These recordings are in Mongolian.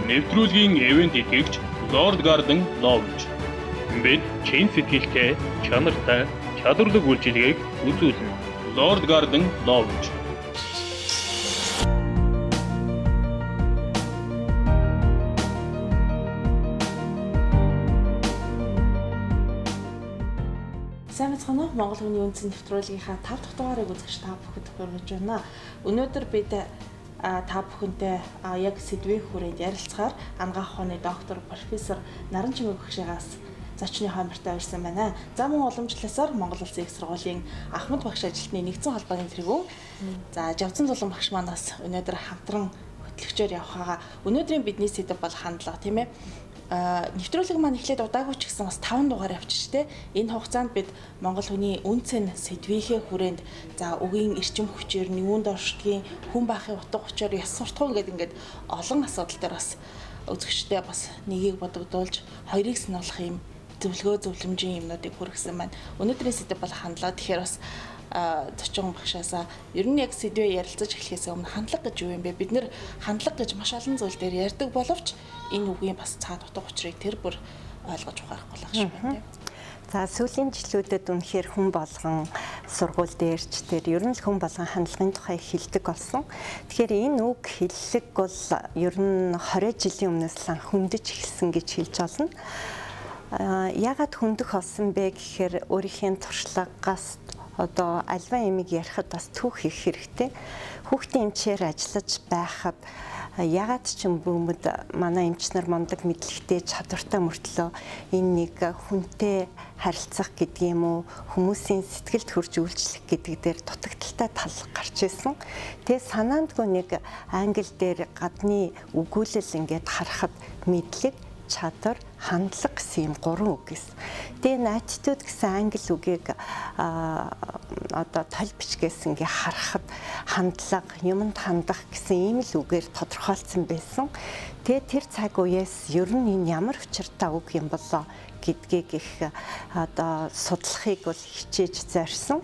Нэвтрүүлгийн ивент итгэгч Lord Garden Lodge. Бид чин сэтгэлтэй, чанартай, чадварлаг үйлчилгээг үзүүлнэ. Lord Garden Lodge. Сайн бацхан уу, Монгол хүний үндсэн нэвтрүүлгийнхаа 5 дахь дугаарыг үзэгч та бүхэнд хүргэж байна. Өнөөдөр бид та бүхэнтэй яг сэдвийн хүрээнд ярилцахаар анагаах ухааны доктор профессор Наранчимэг багшигаас зочны хамартай урьсан байна. За мөн уламжлалсаар Монгол Улсын их сургуулийн Ахмад багш ажилтны нэгдсэн холбооны тэргүүн. За Жавцан Зулан багш манаас өнөөдөр хамтран хөтлөгчөөр явхаага. Өнөөдрийн бидний сэдэв бол хандлага, тийм ээ. Нэвтрүүлэг маань эхлээд удаагүй ч гэсэн бас 5 дугаар явчих штэ. Энэ хугацаанд бид Монгол хүний үнцэн сэдвийнхээ хүрээнд за үгийн эрчим хүчээр юунд оршдгийн хүн байхын утга учир яс суртахуун гэдэг ингээд олон асуудал дээр бас үзэгчтэй бас нэгийг бодогдуулж хоёрыг сануулах юм зөвлөгөө зөвлөмжийн юмнуудыг хүргэсэн байна. Өнөөдрийн сэдэв бол хандлага. Тэгэхээр бас зочин багшаасаа ер нь яг сэдвээ ярилцаж эхлэхээс өмнө хандлага гэж юу юм бэ? Бид нэр хандлага гэж маш олон зүйл дээр ярьдаг боловч энэ үгийн бас цаад утга учирыг тэр бүр ойлгож ухаарахгүй л шүү байна. За сүүлийн жилүүдэд үнэхээр хүн болгон сургууль дээрч тэр ер нь хүн болгон хандлагын тухай хэлдэг болсон. Тэгэхээр энэ үг хэллэг бол ер нь 20 жилийн өмнөөс л хөндөж эхэлсэн гэж хэлж болно. Яагаад хөндөх болсон бэ гэхээр өөрийнхөө туршлагаас одоо альва ямиг ярихад бас түүх хийх хэрэгтэй. Хүүхдийн эмчээр ажиллаж байхад ягаад ч юм бүүмэд манай эмч нар мондөг мэдлэгтэй чадвартай мөртлөө энэ нэг хүнтэй харилцах гэдэг юм уу, хүмүүсийн сэтгэлд хүрж үйлчлэх гэдэг дээр дутагдaltaй тал гарч ирсэн. Тэгээ санаандгүй нэг англи дээр гадны өгүүлэл ингээд харахад мэдлэг, чадвар, хандлага гэсэн юм 3 үг гэсэн. Тэгээ энэ attitude гэсэн англи үгийг одоо тал бичгээс ингээ харахад хандлага, юмд хандах гэсэн ийм л үгээр тодорхойлцсон байсан. Тэгээ тэр цаг үеэс ер нь энэ ямар учиртай үг юм болоо гэдгийг их одоо судлахыг бол хичээж зорьсон.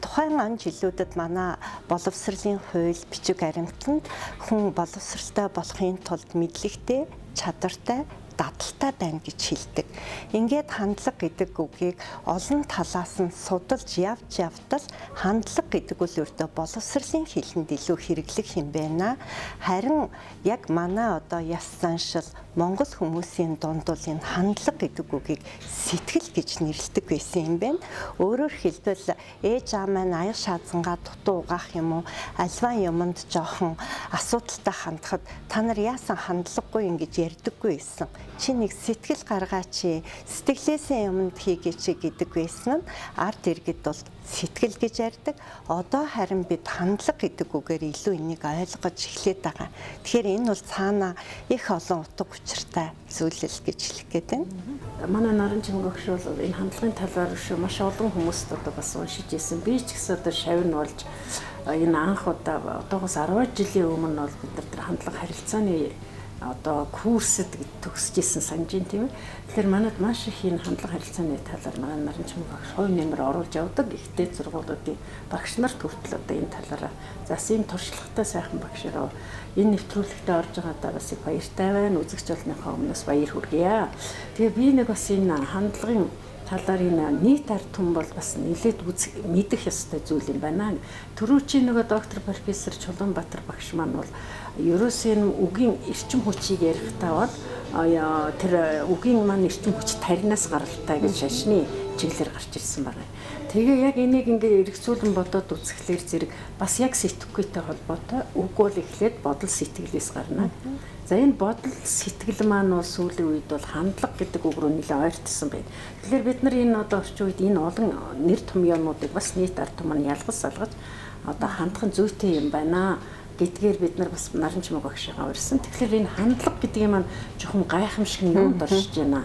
Тухайн он жилүүдэд манай боловсролын хууль бичиг баримтанд хүн боловсралтай болохын тулд мэдлэгтэй, чадвартай, дадалтай байна гэж хэлдэг. Ингээд хандлага гэдэг үгийг олон талаас нь судалж явтал хандлага гэдэг үл өөртөө боловсролын хэлэнд илүү хэрэглэх юм байна. Харин яг манай одоо яс заншил Монгол хүмүүсийн дунд бол энэ хандлага гэдэг үгийг сэтгэл гэж нэрлэдэг байсан юм байна. Өөрөөр хэлбэл ээж аав маань аяг шаазангаа дутуу угаах юм уу, альва юмд жоохон асуудалтай хандахад та нар яасан хандлагагүй ингэж ярьдаггүй байсан. Чи нэг сэтгэл гаргаач, сэтгэлээсээ юмд хийгээч гэдэг байсан нь ард иргэд бол сэтгэл гэж ярьдаг. Одоо харин бид хандлага гэдэг үгээр илүү энийг ойлгож эхлэдэг байгаа. Тэгэхээр энэ бол цаана их олон утга учиртай зүйлэл гэж хэлэх гээд байна. Манай Наранчимэг багш бол энэ хандлагын талаар шүү маш олон хүмүүст одоо бас уншиж ирсэн. Би ч гэсэн одоо шавь нь болж энэ анх удаа одоогоос 10 жилийн өмнө бол бид нар тэр хандлага харилцааны одоо курсэд төгсөж исэн санаж байна тийм ээ. Тэгэхээр манайд маш их энэ хандлага харилцааны талаар манай Наранчимэг багш хувь нэмэр оруулж явдаг. Ихтэй сургуулиудын багш нар төвтөл одоо энэ талаараа зас ийм туршлагатай сайхан багшроо энэ нэвтрүүлэгтээ орж байгаадаа бас их баяртай байна. Үзэгч олныхоо өмнөөс баяр хүргье. Тэгээ би нэг бас энэ хандлагын талаар энэ нийт ард түмэн бол бас нэлээд мэдэх ёстой зүйл юм байна. Түрүү чи нөгөө доктор профессор Чулуунбаатар багш маань бол ерөөсөө энэ үгийн эрчим хүчийг ярихдаа бол тэр үгийн маань эрчим хүч таринаас гаралтай гэж шашны чиглэлээр гарч ирсэн байна. Тэгээ яг энийг ингээ эргцүүлэн бодоод үзэхлээр зэрэг бас яг сэтгэхүйтэй холбоотой үг бол эхлээд бодол сэтгэлээс гарна. За энэ бодол сэтгэл маань бол сүүлийн үед бол хандлага гэдэг үг рүү нэлээд ойртсон байна. Тэгэхээр бид нар энэ одоо орчин үед энэ олон нэр томьёонуудыг бас нийт ард түмэн ялгаж салгаж одоо хандах нь зүйтэй юм байна гэдгээр бид нар бас Наранчимэг багшигаа урьсан. Тэгэхээр энэ хандлага гэдэг юм маань жоохон гайхамшиг юунд оршиж байна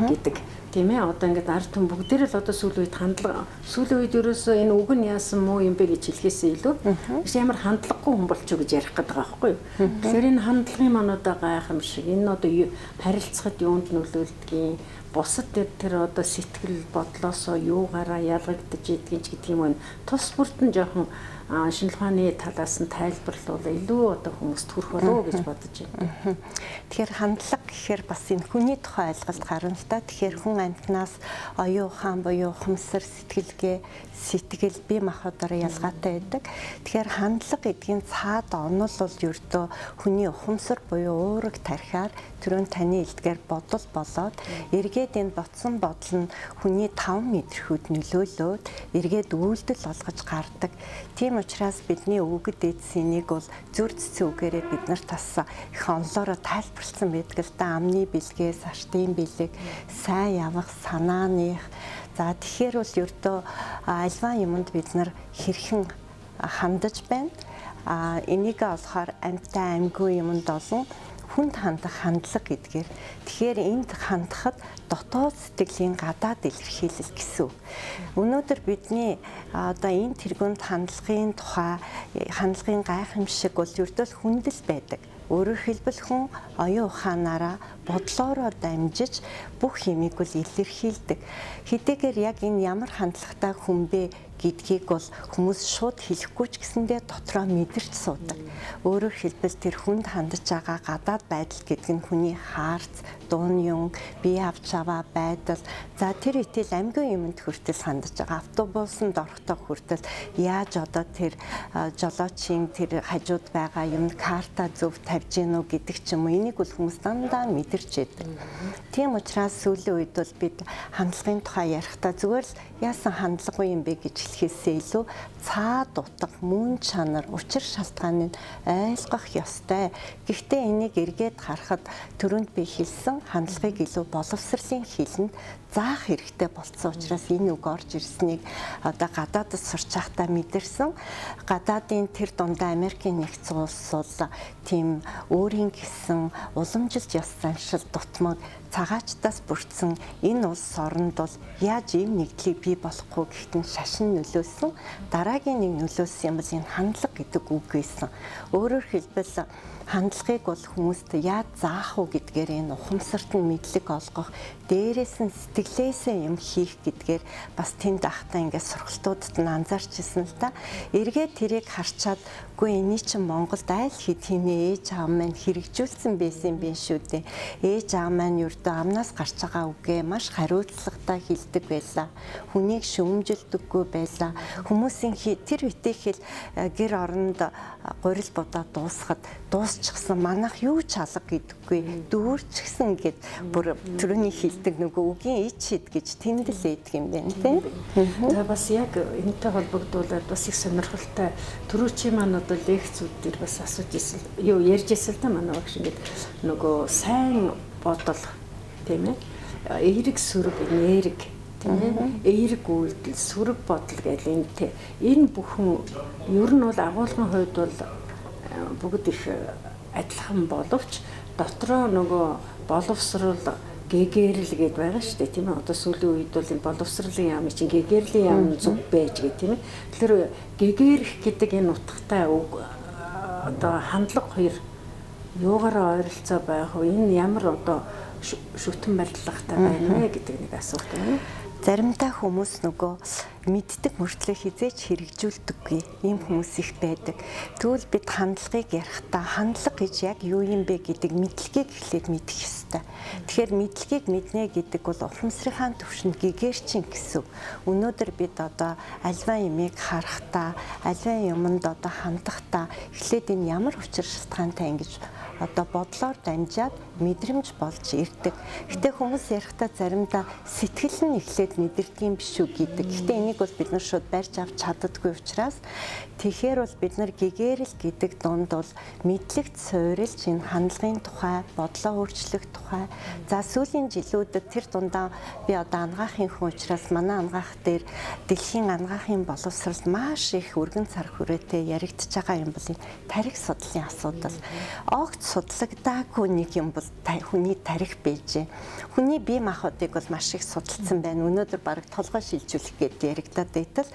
гэдэг. Тийм ээ одоо ингээд ард түмэн бүгдээр л одоо сүүлийн үед хандлага сүүлийн үед ерөөсөө энэ үг нь яасан муу юм бэ гэж хэлхээсээ илүү ямар хандлагагүй хүн болчих гэж ярих гэдэг байгаа байхгүй юу. Тэгэхээр энэ хандлагын маань одоо гайхамшиг энэ одоо харилцахад юунд нөлөөлдгийг бусад тэр одоо сэтгэл бодлоосоо юугаараа ялгагдаж идэгч гэдэг юм байна. Тус бүрт нь жоохон шинжлэх ухааны талаас нь тайлбарлуул илүү одоо хүмүүст хүрэх болов уу гэж бодож байна. Тэгэхээр хандлага гэхээр бас энэ хүний тухай ойлголт гарна л та. Тэгэхээр хүн амьтнаас оюун ухаан буюу ухамсар, сэтгэл, бие махбодоор ялгаатай байдаг. Тэгэхээр хандлага гэдгийн цаад онол бол ердөө хүний ухамсар буюу уурэг тархиар түрүүн таны хэлдгээр бодол болоод эргээд энэ ботсон бодол нь хүний 5 мэдрэхүйд нөлөөлөөд эргээд үйлдэл олгож гардаг. Тийм учраас бидний өвгөд эдсэнийг бол зүр цэцэн үгээрээ бид нарт бас их онлоороо тайлбарлсан байдаг л да. Амны бэлгээс артын бэлэг, сайн явах, санааных. За тэгэхээр бол ердөө альва юмд бид нар хэрхэн хандаж байна. Энийгээ болохоор амьтаа амьгүй юмд олон хүнд хандах хандлага гэдгээр. Тэгэхээр энд хандахад дотоод сэтгэлийн гадаад илэрхийлэл гэсэн. Өнөөдөр бидний одоо энэ тэргуунд хандлагын тухай хандлагын гайхамшиг бол ердөө хүндэл байдаг. Өөрөөр хэлбэл хүн оюун ухаанаараа бодлоороо дамжиж бүх юмыг бол илэрхийлдэг. Хэдийгээр яг энэ ямар хандлагатай хүн бэ гэдгийг бол хүмүүс шууд хэлэхгүй ч гэсэндээ дотроо мэдэрч суудаг. Өөрөөр хэлбэл тэр хүнд хандаж байгаа гадаад байдал гэдэг нь хүний хаарц, дуун юм, бие авч аваа байдал. За тэр итэл амьгүй юмд хүртэл хандаж байгаа. Автобусанд орохдоо хүртэл яаж одоо тэр жолоочийн тэр хажууд байгаа юм карта зөв тавьж гин үү гэдэг ч юм уу. Энийг бол хүмүүс дандаа мэдэрч байдаг. Тийм учраас сүүлийн үед бол бид хандлагын тухай ярихдаа зүгээр л яасан хандлага юм бэ гэж хэлэхээсээ илүү цаад утга, мөн чанар, учир шалтгааныг ойлгох ёстой. Гэхдээ энийг эргээд харахад түрүүнд би хэлсэн хандлагыг илүү боловсролын хилэнд заах хэрэгтэй болсон учраас энэ үг орж ирснийг одоо гадаадд сурч байхдаа мэдэрсэн. Гадаадын тэр дундаа Америкийн нэгдсэн улс бол тийм өөрийн гэсэн уламжилт ёс заншил дутмаг цагаачтаас бүрдсэн энэ улс оронд бол яаж ийм нэгдлийг бий болохгүй гэхдээ шашин нөлөөсөн. Дараагийн нэг нөлөөсөн юм бол энэ хандлага гэдэг үг байсан. Өөрөөр хэлбэл хандлагыг бол хүмүүст яаж заах уу гэдгээр энэ ухамсарт нь мэдлэг олгох, дээрээс нь сэтгэлээсээ юм хийх гэдгээр бас тэнд ахтаа ингээд сургалтуудад нь анзаарч ирсэн л та. Эргээд тэрийг харчаад үгүй энэ чинь Монголд айл хэдийн ээж аав маань хэрэгжүүлсэн байсан юм шүү дээ. Ээж аав маань ердөө амнаас гарч байгаа үгээ маш хариуцлагатай хэлдэг байлаа. Хүнийг шүүмжилдэггүй байлаа. Хүмүүсийн тэр үеийнх гэр оронд гурил будаа дуусахад дуусчихсан манайх юу ч алга гэдэггүй дүүрчихсэн гэд бүр түрүүний хэлдэг нөгөө үгийн ич шид гэж тэмдэглэдэг юм байна тийм. За бас яг энэтэй холбогдуулаад бас их сонирхолтой түрүүчийн маань одоо лекцүүд дээр бас асууж ирсэн юу ярьж ирсэн л да манай багш ингээд нөгөө сайн бодол тийм ээ эерэг сүрэг энерги тийм ээ эерэг үйлдэл сүрэг бодол гэх энэтэй энэ бүхэн ер нь бол агуулгын хувьд бол бүгд их адилхан боловч дотроо нөгөө боловсрол гэгэрэл гэдээ байгаа шүү дээ тийм ээ одоо сүүлийн үед бол энэ боловсролын яам чинь гэгэрлийн яам зүг байж гэх тийм ээ тэгэхээр гэгэрэх гэдэг энэ утгатай үг одоо хандлага хоёр юугаараа ойролцоо байх вэ энэ ямар одоо шүтэн барилгатай байна вэ гэдэг нэг асуулт байна. Заримдаа хүмүүс нөгөө мэддэг мөртлөө хизээч хэрэгжүүлдэггүй ийм хүмүүс их байдаг. Тэгвэл бид хандлагыг ярихдаа хандлага гэж яг юу юм бэ гэдэг мэдлэгийг эхлээд мэдэх ёстой. Тэгэхээр мэдлэгийг мэднэ гэдэг бол ухамсарынхаа төвшөнд гэгэрчин гэсэн. Өнөөдөр бид одоо альва юмыг харахтаа, альва юмд одоо хандахдаа эхлээд энэ ямар учир шалтгаантай ингэж одоо бодлоор дамжаад мэдрэмж болж ирдэг. Гэтэ хүмүүс ярихдаа заримдаа сэтгэл нь эхлээд мэдэрдэг юм биш үү гэдэг. Гэтэ энийг бол бид нар шууд барьж авч чаддаггүй учраас тэгэхээр бол бид нар гэгэрэл гэдэг дунд бол мэдлэгт суурилж энэ хандлагын тухай, бодлоо өөрчлөх тухай. За сүүлийн жилүүдэд тэр дундаа би одоо ангаахын хүн учраас манай ангаах дээр дэлхийн ангаахын боловсролд маш их өргөн цар хүрээтэй яригдж байгаа юм бол тарих судлалын асуудал. Огт судлагдаагүй нэг юм бол хүний тарих байжээ. Хүний бие махбодыг бол маш их судалсан байна. Өнөөдөр бараг толгой шилжүүлэх гэдэг яригадаад байтал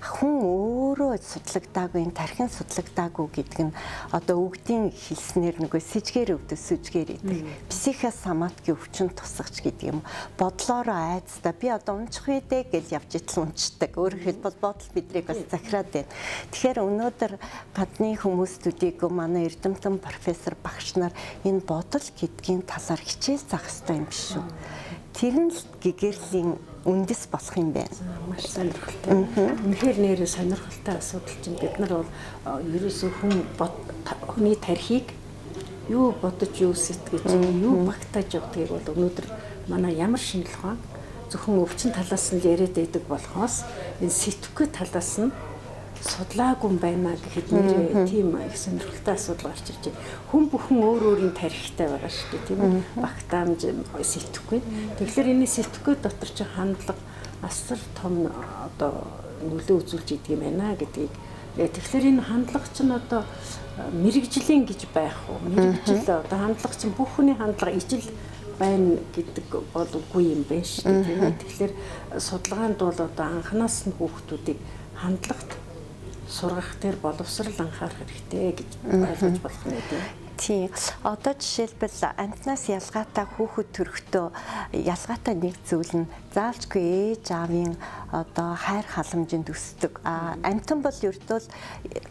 хүн өөрөө судлагдаагүй, тархин судлагдаагүй гэдэг нь одоо үгдийн хэлснээр нөгөө сэжгээр өвдө сүжгээр идэг. Психос соматикийн өвчин тусагч гэдэг юм. Бодлороо айцтай би одоо унчих үедээ гэж явж итл унцдаг. Өөрөөр хэлбэл бодол бидрийг бас захираад байна. Тэгэхээр өнөөдөр гадны хүмүүстүүдийг манай эрдэмтэн профессор багш нар энэ бодол гэдгийн талаар хичээл заах хэрэгтэй юм биш үү? Тэр нь л гэгэрлийн үндэс болох юм байна. Маш сонирхолтой. Үнэхээр нэрээ сонирхолтой асуудал чинь бид нар бол ерөөсөө хүний тархийг юу бодож юу сэтгэж юу багтааж явдгийг бол өнөөдөр манай ямар шинжлэх ухаан зөвхөн өвчин талаас нь яриад байдаг болохоос энэ сэтгэхүй талаас нь судлаагүй юм байна гэхэд нэр тийм их сонирхолтой асуудал гарч ирж байна. Хүн бүхэн өөр өөрийн тарихтай байгаа шүү дээ, тийм үү? Багтаамж сэтгэхгүй. Тэгэхээр энэ сэтгэхгүй дотор чи хандлага асар том одоо нөлөө үзүүлж идэг юм байна гэдгийг. Тэгэхээр энэ хандлага чинь одоо мэрэгжлийн гэж байх уу? Мэрэгжил одоо хандлага чинь бүх хүний хандлага ижил байна гэдэг бол үгүй юм байна шүү дээ, тийм үү? Тэгэхээр судалгаанд бол одоо анханаас нь хүүхдүүдийг хандлагт сургах дээр боловсрал анхаарах хэрэгтэй гэж ойлгож болох нь тийм. Тийм. Одоо жишээлбэл амтнаас ялгаатай хүүхэд төрөхдөө ялгаатай нэг зүйл нь заавчгүй ээж аавын одоо хайр халамжинд өсдөг. Амтан бол ердөө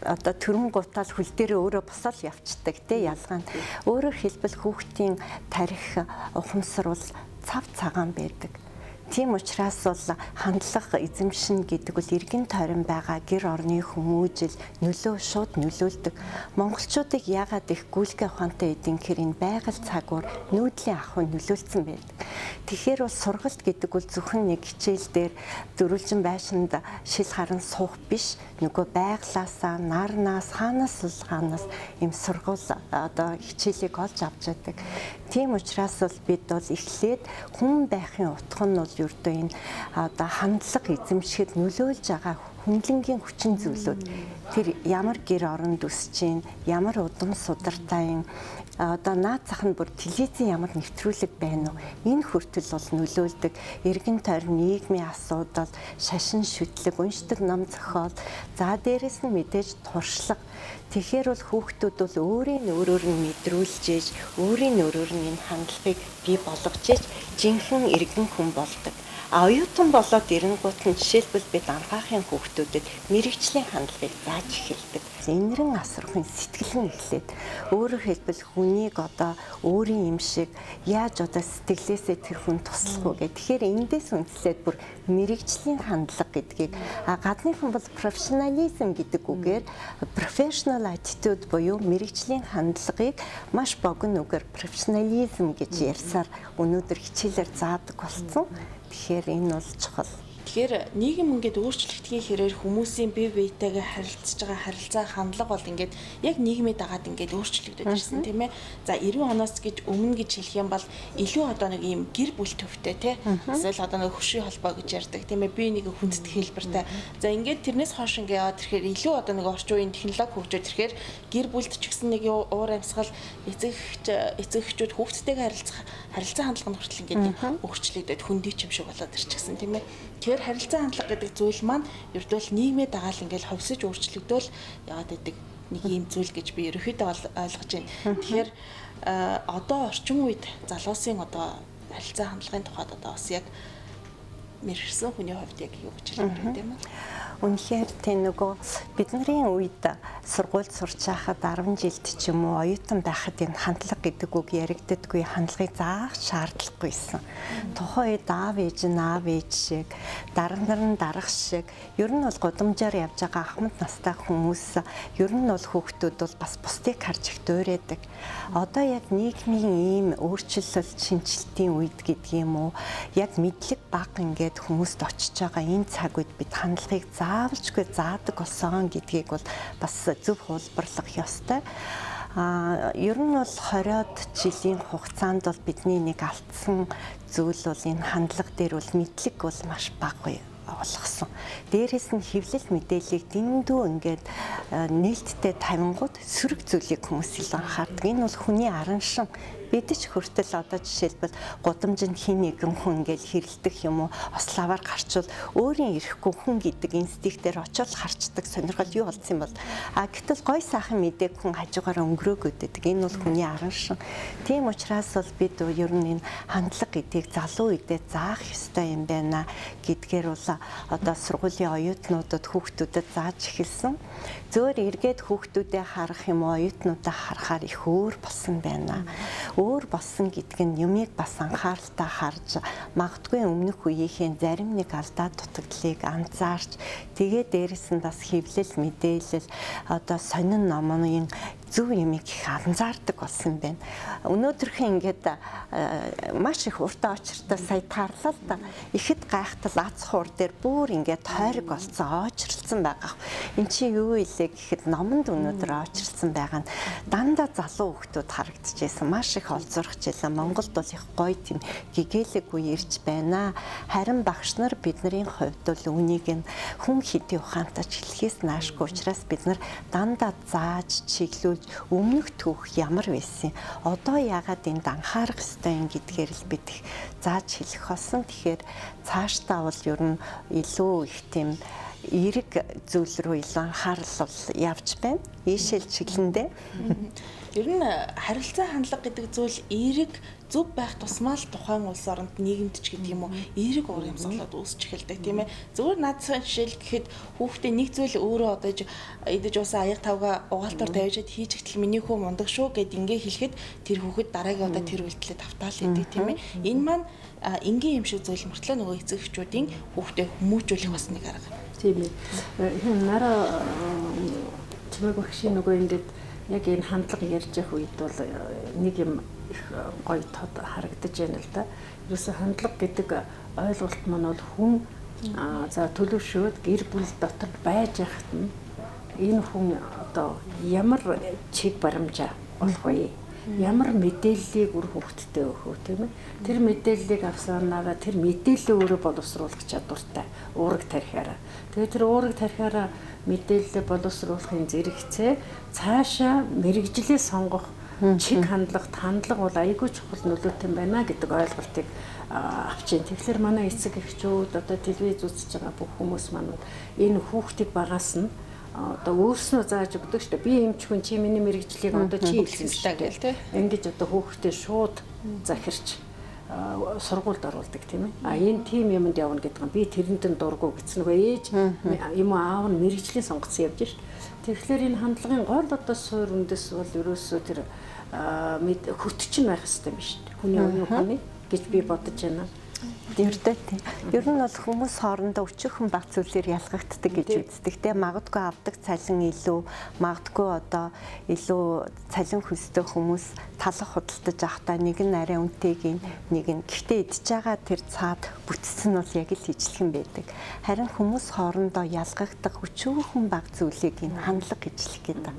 одоо төрөн гутаал хөл дээр өөрөө босоод явцдаг тий ялгаанд. Өөрөөр хэлбэл хүүхдийн тарих ухамсар бол цав цагаан байдаг. Тийм учраас бол хандлага эзэмшин гэдэг бол эргэн тойрон байгаа гэр орны хүмүүжил нөлөө шууд нөлөөлдөг. Монголчуудыг яагаад их гүйлгээ ухаантай эдийн гэхээр энэ байгаль цагуур нүүдлийн ахуй нөлөөлсөн байдаг. Тэгэхээр бол сургалт гэдэг бол зөвхөн нэг хичээл дээр дөрвөлжин байшинд шил харан суух биш. Нөгөө байглаасаа, нарнаас, хаанаас ийм сургууль одоо хичээлийг олж авч байдаг. Тийм учраас бол бид бол эхлээд хүн байхын утга нь бол ердөө энэ одоо хандлага эзэмшихэд нөлөөлж байгаа хүнлэнгийн хүчин зүйлүүд тэр ямар гэр оронд өсөж чинь ямар удам судартай одоо наад зах нь бүр телевизийн ямар нэвтрүүлэг байна уу энэ хүртэл бол нөлөөлдөг эргэн тойрон нийгмийн асуудал шашин шүтлэг уншдаг ном зохиол за дээрэс нь мэдээж туршлага тэгэхээр бол хүүхдүүд бол өөрөөр нь мэдрүүлж ээж өөрийн нь энэ хандлагыг бий болгож ээж жинхэнэ эргэн хүн болдог. Оюутан болоод ирэнгуут нь жишээлбэл бид анхаахын хүүхдүүдэд мэрэгжлийн хандлагыг зааж эхэлдэг. Инэрэн асархын сэтгэл нь эхлээд өөрөөр хэлбэл хүнийг одоо өөрийн юм шиг яаж одоо сэтгэлээсээ тэр хүн туслах уу гэх. Тэгэхээр эндээс үндэслээд бүр мэрэгжлийн хандлага гэдгийг гадны хүн бол профессионализм гэдэг үгээр professional attitude буюу мэрэгжлийн хандлагыг маш богино үгээр профессионализм гэж ярьсаар өнөөдөр хичээлээр заадаг болсон. Тэгэхээр энэ бол чухал. Тэгэхээр нийгэм ингээд өөрчлөгдхийн хэрээр хүмүүсийн бие биетэйгээ харилцаж байгаа харилцаа хандлага бол ингээд яг нийгмийн дагаад ингээд өөрчлөгдөж ирсэн тийм ээ. За 90 оноос гэж өмнө гэж хэлэх юм бол илүү одоо нэг ийм гэр бүл төвтэй тий. Эсвэл одоо нэг хөшийн холбоо гэж ярьдаг тийм ээ. Би нэг хүндэт хэлбэртэй. За ингээд тэрнээс хойш ингээд яваад ирэхээр илүү одоо нэг орчин үеийн технологи хөгжөөд ирэхээр гэр бүлд ч гэсэн нэг уур амьсгал эцэгчүүд хүүхдтэйгээ харилцаа хандлага нь хүртэл ингээд өөрчлөгдөд хөндөй юм шиг болоод ирчихсэн тийм ээ. Тэгэхээр харилцаа хандлага гэдэг зүйл маань ердөө нийгмийн дагаал ингээл ховсож өөрчлөгдөөл яваад байдаг нэг юм зүйл гэж би ерөөхдөө ойлгож байна. Тэгэхээр одоо орчин үед залуусын одоо харилцаа хандлагын тухайд одоо бас яг мэрэгсэн хүний хувьд яг юу гэж хэлэх юм бэ? Үнэхээр тийм нөгөө бидний үед сургуульд сурч байхад 10 жилд ч юм уу оюутан байхад энэ хандлага гэдэг үг яригддаггүй хандлагыг заах шаардлагагүйсэн. Тухайн үед аав ээж шиг дарга шиг ер нь бол гудамжаар явж байгаа ахмад настай хүмүүс ер нь бол хүүхдүүд бол бас бусдыг харж их дуурайдаг. Одоо яг нийгмийн ийм өөрчлөлт шинжилтийн үед гэдэг юм уу яг мэдлэг бага ингээд хүмүүст очиж байгаа энэ цаг үед бид хандлагыг заавалжгүй заадаг болсон гэдгийг бол бас зөв хуулбарлах ёстой. Ер нь бол 20-од жилийн хугацаанд бол бидний нэг алдсан зүйл бол энэ хандлага дээр бол мэдлэг бол маш бага олгосон. Дээрээс нь хэвлэл мэдээллийг дэндүү ингээд нээлттэй тавингууд сөрөг зүйлийг хүмүүс илүү анхаардаг. Энэ бол хүний аран шин. Бид ч хүртэл одоо жишээлбэл гудамжинд хин нэгэн хүн ингээд хэрэлдэх юм уу, ославаар гарчвал өөрийн ирэхгүй хүн гэдэг инстинктээр очиод харцдаг сонирхол юу болсон юм бол гэтэл гой сайхан мэдээг хүн хажуугаар өнгөрөөгөөдөг. Энэ бол хүний аран шин. Тийм учраас бол бид ер нь энэ хандлага гэдгийг залуу үедээ заах ёстой юм байна гэдгээр бол одоо сургуулийн оюутнуудад хүүхдүүдэд зааж эхэлсэн. Зөөр эргээд хүүхдүүдээ харах юм уу, оюутнуудаа харахаар их өөр болсон байна. Өөр болсон гэдэг нь юмыг бас анхааралтай харж магадгүй өмнөх үеийнхэн зарим нэг алдаа дутагдлыг анзаарч тэгээ дээрэс нь бас хэвлэл мэдээлэл одоо сонин номын зөв юмыг их анзаардаг болсон байна. Өнөөдрхийн ингээд маш их уртаа очиртай сая таарлаа л да. Ихэд гайхтал ац хуур дээр бүр ингээд тойрог олцсон очирлцсан байгаа. Эн чинь юу илээ гэхэд номонд өнөөдөр очирлцсан байгаа нь дандаа залуу хүмүүс харагдчихсэн. Маш их олзуурч байлаа. Монголд бол их гоё тийм гэгээлэггүй ирж байна. Харин багш нар бидний хувьд бол үнийг нь хүн хэдийн ухаантай хэлхээс наашгүй учраас бид нар дандаа зааж чиглүүл өмнөх түүх ямар байсан, одоо яагаад энд анхаарах ёстой юм гэдгээр л бид зааж хэлэх болсон. Тэгэхээр цаашдаа бол ер нь илүү их тийм эерэг зүйл рүү илүү анхаарал бол явж байна. Ийшэл чиглэндээ. Ер нь харилцаа хандлага гэдэг зүйл эерэг зөв байх тусмаа л тухайн улс оронд нийгэмд ч гэдэг юм уу эерэг уур амьсгалууд үүсч эхэлдэг тийм ээ. Зөвхөн наадсан жишээл гэхэд хүүхдээ нэг зүйл өөрөө одоо идэж уусан аяг тавга угаалтаар тавьжаад хийж ихтэл миний хүү мундаг шүү гэд ингээ хэлэхэд тэр хүүхэд дараагийн удаа тэр үйлдэлээ тавтаал идэг тийм ээ. Энэ маань энгийн юм шиг зүйл мөртлөө нөгөө эцэг эхчүүдийн хүүхдээ хүмүүжүүлэх бас нэг арга. Тийм ээ. Нараа чимээ багшийн нөгөө ингээд яг энэ хандлага ярьж явах үед бол нэг юм их гоё тод харагдаж байна л да. Ерөөсө хандлага гэдэг ойлголт маань бол хүн за төлөвшөөд гэр бүл дотор байж яхад нь энэ хүн одоо ямар чиг баримжаа болох вэ? Ямар мэдээллийг үр хөвгтдээ өгөх үү тийм ээ? Тэр мэдээллийг авсанараа тэр мэдээлэл өөрөө боловсруулах чадвартай уураг тарихаараа. Тэгээд тэр уураг тарихаараа мэдээлэл боловсруулахын зэрэгцээ цаашаа мэрэгжлээ сонгох чиг хандлага бол аягүй чухал нөлөөтэй байна гэдэг ойлголтыг авчин. Тэгэхээр манай эцэг эхчүүд одоо телевиз үзэж байгаа бүх хүмүүс маань энэ хүүхдийг багаас нь одоо өөрснөө зааж өгдөг шүү дээ. Би эмчгүй чи миний мэрэгжлийг одоо чи хэлсэн шүү дээ. Ингэж одоо хүүхдээ шууд захирч сургуульд оруулдаг тийм ээ. Энэ тим юмд явна гэдэг нь би тэрэнд нь дургу гэсэн нөгөө ээж юм аав нь мэрэгжлийн сонгоцсон явж шít. Тэгэхээр энэ хандлагын гол одоо суур үндэс бол ерөөсөө тэр хөтчин байх хэрэгтэй юм шүү дээ. Хүний оюун ухааны гэж би бодож байна. Дэрдээ тийм. Ер нь бол хүмүүс хоорондоо өчүүхэн баг зүйлээр ялгагддаг гэж үздэг. Тэгээ магадгүй авдаг цалин илүү, магадгүй одоо илүү цалин хөстэй хүмүүс талах худалдаж авахтаа нэг нь арай үнэтэйг нэг нь гэхдээ идж байгаа тэр цаад бүтцэн нь бол яг л ижлэх юм байдаг. Харин хүмүүс хоорондоо ялгагддаг өчүүхэн баг зүйлийг энэ хандлага гэж хэлэх гэдэг.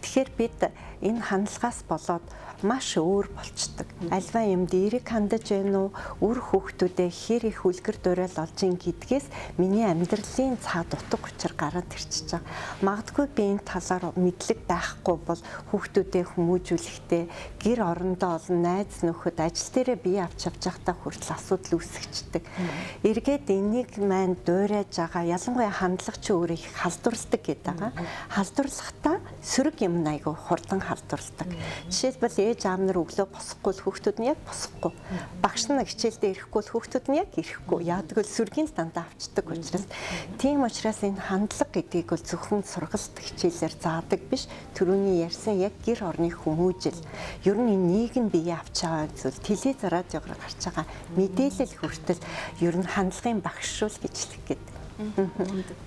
Тэгэхээр бид энэ хандлагаас болоод маш өөр болчдөг. Альва юмд эерэг хандаж байна уу? Үр хүүхдүүдэд хэр их үлгэр дуурай олж ин гэдгээс миний амьдралын цаад утга учир гараад ирчихэж байгаа. Магадгүй би энэ талаар мэдлэг байхгүй бол хүүхдүүдэд хүмүүжүүлэхдээ гэр орондоо олон найз нөхөд ажил дээрээ бие авч явж байхдаа хүртэл асуудал үүсгэждэг. Эргээд энийг маань дуурайж байгаа ялангуяа хандлага чи өөрөө их халдварладаг гэдэг байгаа. Халдварлахдаа сөрөг юм айгу хурдан халдварладаг. Жишээлбэл ээж аав нар өглөө босохгүй л хүүхдүүд нь яг босохгүй. Багш нар хичээлдээ ирэхгүй л хүүхдүүд нь яг ирэхгүй. Яадаг л сүргийн дандаа авчдаг учраас тийм учраас энэ хандлага гэдгийг бол зөвхөн сургалт хичээлээр заадаг биш. Түрүүний ярьсан яг гэр орны хүмүүжил. Ер нь энэ нийгэм бие авч байгаа зүйл телевиз радиогоор гарч байгаа мэдээлэл хүртэл ер нь хандлагын багшуул гэж хэлэх гэдэг.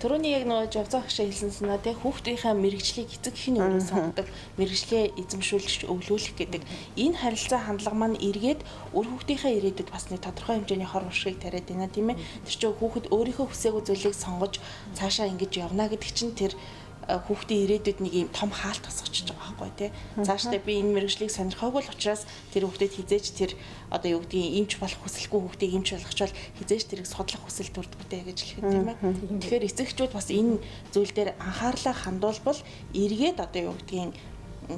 Түрүүний яг нөгөө жавзаа хашаа хэлсэн санаа тий хүүхдийнхээ мэрэгжлийг эцэг эхийн өөрөө сонгодог, мэрэгжлээ эзэмшүүлж өвлүүлэх гэдэг энэ харилцаа хандлага маань эргээд үр хүүхдийнхээ ирээдүйд бас нэг тодорхой хэмжээний хор уршиг тариад байна тийм ээ. Тэр чинь хүүхэд өөрийнхөө хүсээгүй зүйлийг сонгож цаашаа ингэж явна гэдэг чинь тэр хүүхдийн ирээдүйд нэг юм том хаалт тасгачж байгаа байхгүй тий. Цаашдаа би энэ мэрэгжлийг сонирхоогүй л учраас тэр хүүхдэд хизээж тэр одоо юу гэдгийг эмч болох хүсэлгүй хүүхдийг эмч болгочвол хизээж тэрийг судлах хүсэл төрдөгтэй гэж хэлэх юм аа. Тэгэхээр эцэгчүүд бас энэ зүйл дээр анхаарлаа хандуулбал эргээд одоо юу гэдгийг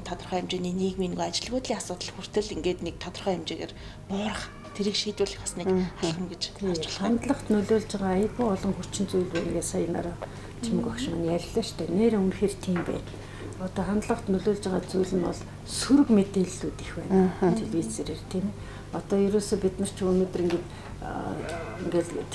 тодорхой хэмжээний нийгмийн нэг ажилгүйдлийн асуудал хүртэл ингээд нэг тодорхой хэмжээгээр буурах тэрийг шийдвэрлэх бас нэг алхам гэж харж байна. Хандлагт нөлөөлж байгаа айгүй олон хүчин зүйл байнгээ саянараа чимэг багш маань ярьлаа шүү дээ. Нэр үнэхээр тийм байна. Одоо хандлагт нөлөөлж байгаа зүйл нь бол сөрөг мэдээллүүд их байна. Телевизээр тийм ээ. Одоо ерөөсөө бид нар ч өнөөдөр ингээд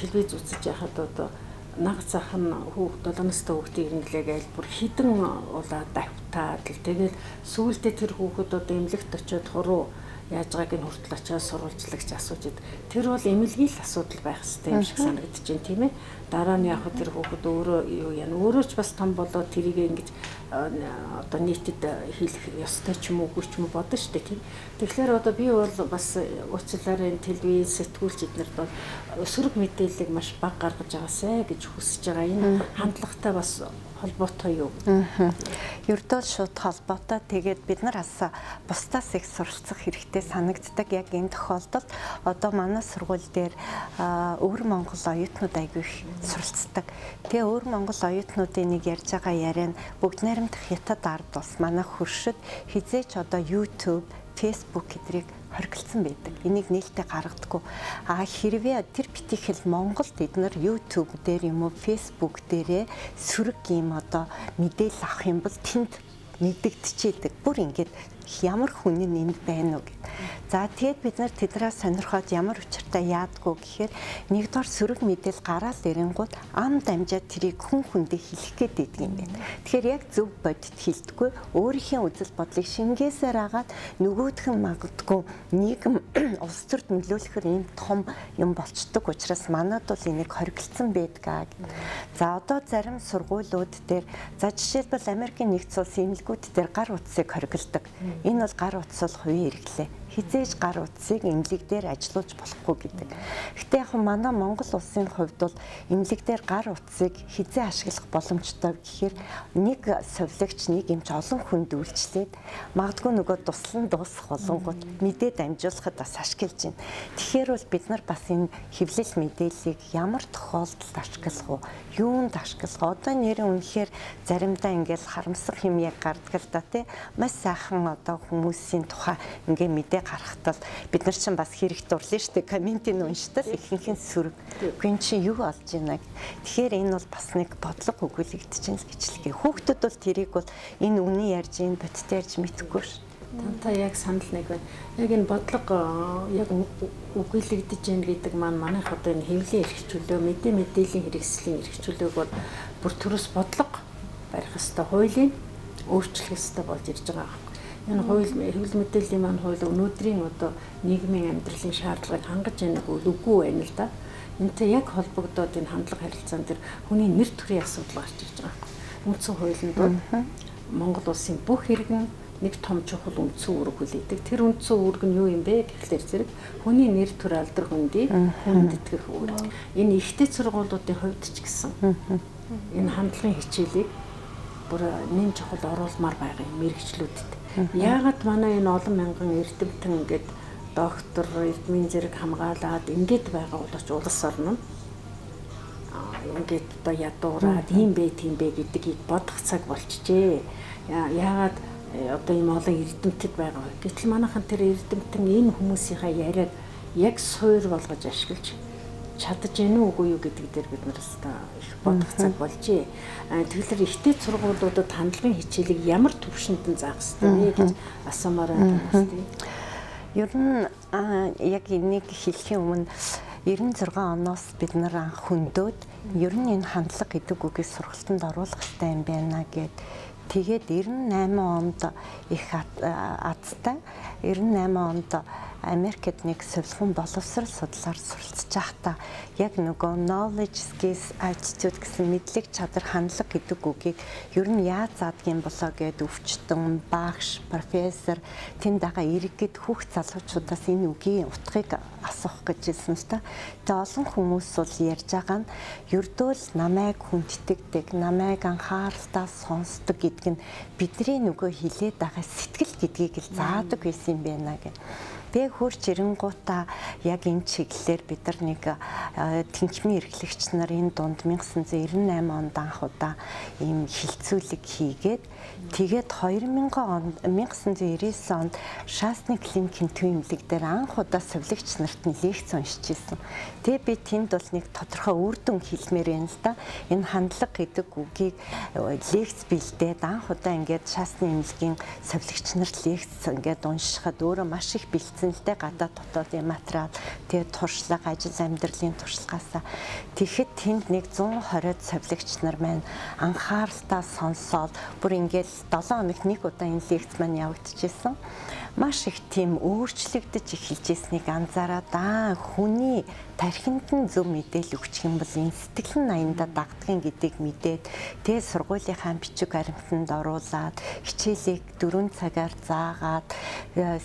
телевиз үзэж яхад одоо наг цах нь хүүхд 7 настай хүүхдийг инглэг айл бүр хідэн улаа давтаад тэгэл сүүлдээ тэр хүүхэд одоо эмнэлэгт очиод хуруу яаж байгааг нь хүртэл очиад сурвалжлагч асууж ид. Тэр бол эмнэлгийн л асуудал байх хэрэгтэй юм шиг санагдаж байна тийм ээ. Дараа нь яг тэр хүүхэд өөрөө юу яана өөрөө ч бас том болоод тэрийг ингэж одоо нийтэд хийх ёстой ч юм уугүй ч юм бодно шүү дээ тийм. Тэгэхээр одоо би бол бас уучлаарай телевиз сэтгүүлч эднэрд бол сөрөг мэдээллийг маш бага гаргаж байгаасай гэж хүсэж байгаа. Энэ хандлагатай бас холбоотой юу? Ердөө шууд холбоотой. Тэгээд бид нар бас бусдаас их суралцах хэрэгтэй санагддаг. Яг энэ тохиолдолд одоо манай сургууль дээр өвөр Монгол оюутнууд айгүй их суралцдаг. Тэгээ өвөр Монгол оюутнуудын нэг ярьж байгаа яриа нь бүгд найрамдах хятад ард бас манай хөршид хизээч одоо YouTube, Facebook гэдрийг хоригдсан байдаг. Энийг нээлттэй гаргадаггүй. Хэрвээ тэр битгийхэл Монголд эдгээр YouTube дээр юм уу Facebook дээрээ сөрөг юм одоо мэдээлэл авах юм бол тэнд мэдэгдчихэд бүр ингээд ямар хүн нь энд байна уу гэд. За тэгээд бид нар тэдрээс сонирхоод ямар учиртай яадгүй гэхээр нэгдүгээр сөрөг мэдээлэл гараад ирэнгууд ам дамжаад тэрийг хүн хүндээ хэлэх гээд байдаг юм байна. Тэгэхээр яг зөв бодит хэлдэггүй өөрийнхөө үзэл бодлыг шингээсээр агаад нөгөөх нь магадгүй нийгэм улс төрд нөлөөлөхөр ийм том юм болцдог учраас манад бол энийг хоригдсан байдгаа. За одоо зарим сургуулиуд дээр за жишээлбэл Америкийн нэгдсэн улсын эмнэлгүүд дээр гар утсыг хоригддаг. Энэ бол гар утас бол хувийн хэрэглээ. Хизээж гар утсыг эмнэлэг дээр ажиллуулж болохгүй гэдэг. Гэтэ яг манай Монгол улсын хувьд бол эмнэлэг дээр гар утсыг хизээ ашиглах боломжтой гэхээр нэг совилогч нэг эмч олон хүнд үйлчлээд магадгүй нөгөө туслан дуусах болонгууд мэдээ дамжуулахад бас ашиглаж байна. Тэгэхээр бол бид нар бас энэ хэвлэл мэдээллийг ямар тохиолдолд ашиглах вэ? Юунд ашиглах? Одоо нэрээ үнэхээр заримдаа ингээл харамсах юм яг гардаг л да тий. Маш сайхан одоо хүмүүсийн тухай ингээ мэдээ гаргахтал бид нар чинь бас хэрэг дурлаа шүү дээ. Комментийн унштал ихэнх нь сөрөг. Гүн чи юу олж ийна. Тэгэхээр энэ бол бас нэг бодлого өгүүлэгдэж байна гэж хэлгээ. Хүүхдүүд бол тэрийг бол энэ үний ярьж ийн бодит ярьж мэдэхгүй ш. Та яг санал нэг байна. Яг энэ бодлого яг өгүүлэгдэж байна гэдэг манайх одоо энэ хэвлэлийн эрхчлөлөө мэдээллийн хэрэгслийн эрхчлөлөөг бол бүр төрөс бодлого барих ёстой, хуулийн өөрчлөх ёстой болж ирж байгаа. Энэ хууль хэвлэл мэдээллийн маань хууль өнөөдрийн одоо нийгмийн амьдралын шаардлагыг хангаж яах үгүй байна л да. Энтэй яг холбогдоод энэ хандлага харилцаан дээр хүний нэр төрийн асуудал гарч ирж байгаа. Үндсэн хуулинд бол Монгол улсын бүх иргэн нэг том чухал үндсэн үүрэг хүлээдэг. Тэр үндсэн үүрэг нь юу юм бэ гэхлээр зэрэг хүний нэр төр алдар хүндийн хүндэтгэх үүрэг. Энэ ихтэй сургуулиудын хувьд ч гэсэн энэ хандлагын хичээлийг бүр нэм чухал оруулмаар байгаа юм мэрэгчлүүдэд. Яагаад манай энэ олон мянган эрдэмтэн ингээд доктор эрдмийн зэрэг хамгаалаад ингээд байгаа боловч улс орн нь ингээд одоо ядуураад ийм бэ тийм бэ гэдгийг бодох цаг болчихжээ. Яагаад одоо ийм олон эрдэмтэд байгаа вэ? Гэтэл манайхан тэр эрдэмтэн энэ хүмүүсийнхаа яриаг яг суур болгож ашиглаж чадаж гэнэ үгүй юу гэдэг дээр бид нар их бодох цаг болжээ. Тэгэхээр ихтэй сургуулиудад хандлагын хичээлийг ямар төвшөнд нь заах ёстой вэ гэж асуумаар байна. Ер нь яг энийг хэлхийн өмнө 96 оноос бид нар анх хөндөд ер нь энэ хандлага гэдэг үгийг сургалтанд оруулах хэрэгтэй юм байна гэд. Тэгээд 98 онд их азтай 98 онд Америкт нэг совилгын боловсрол судлаар суралцж байхдаа яг нөгөө knowledge skills attitude гэсэн мэдлэг чадвар хандлага гэдэг үгийг ер нь яаж заадгийн болоо гэд өвчтөн багш профессор тэнд байгаа иргэд хүүхд залуучуудаас энэ үгийн утгыг асуух гэж хэлсэн л та. Тэгээ олон хүмүүс бол ярьж байгаа нь ердөөл намайг хүндэтгдэг, намайг анхааралтай сонсдог гэдэг нь бидний нөгөө хилээд байгаа сэтгэл гэдгийг л заадаг байсан юм байна гэх. Тэгээ хурц ирэнгуудаа яг энэ чиглэлээр бид нар нэг тэнхимийн эрхлэгч нар энэ дунд 1998 онд анх удаа ийм хилцүүлэг хийгээд тэгээд 1999 онд Шасны клиникийн төвөмлөг дээр анх удаа совилогч нарт нь лекц уншиж ирсэн. Тэгээ би тэнд бол нэг тодорхой үр дүн хэлмээр байна л да. Энэ хандлага гэдэг үгийг лекц бэлдээд анх удаа ингээд Шасны эмнэлгийн совилогч нарт лекц ингээд уншихад өөрөө маш их бэлдсэнтэй гадаад дотоодын материал тэгээ туршлага ажил амьдралын туршлагаасаа тэгэхэд тэнд нэг 120 совилогч нар маань анхааралтай сонсоод бүр ингээд 7 хоногт нэг удаа энэ лекц маань явагдчихсан. Маш их тийм өөрчлөгдөж эхэлж ирснийг анзаараад хүний тархинд нь зөв мэдээлэл өгчих юм бол энэ сэтгэл нь аяндаа дагдахын гэдгийг мэдээд тэгээ сургуулийнхаа бичиг баримтанд оруулаад хичээлийг 4 цагаар заагаад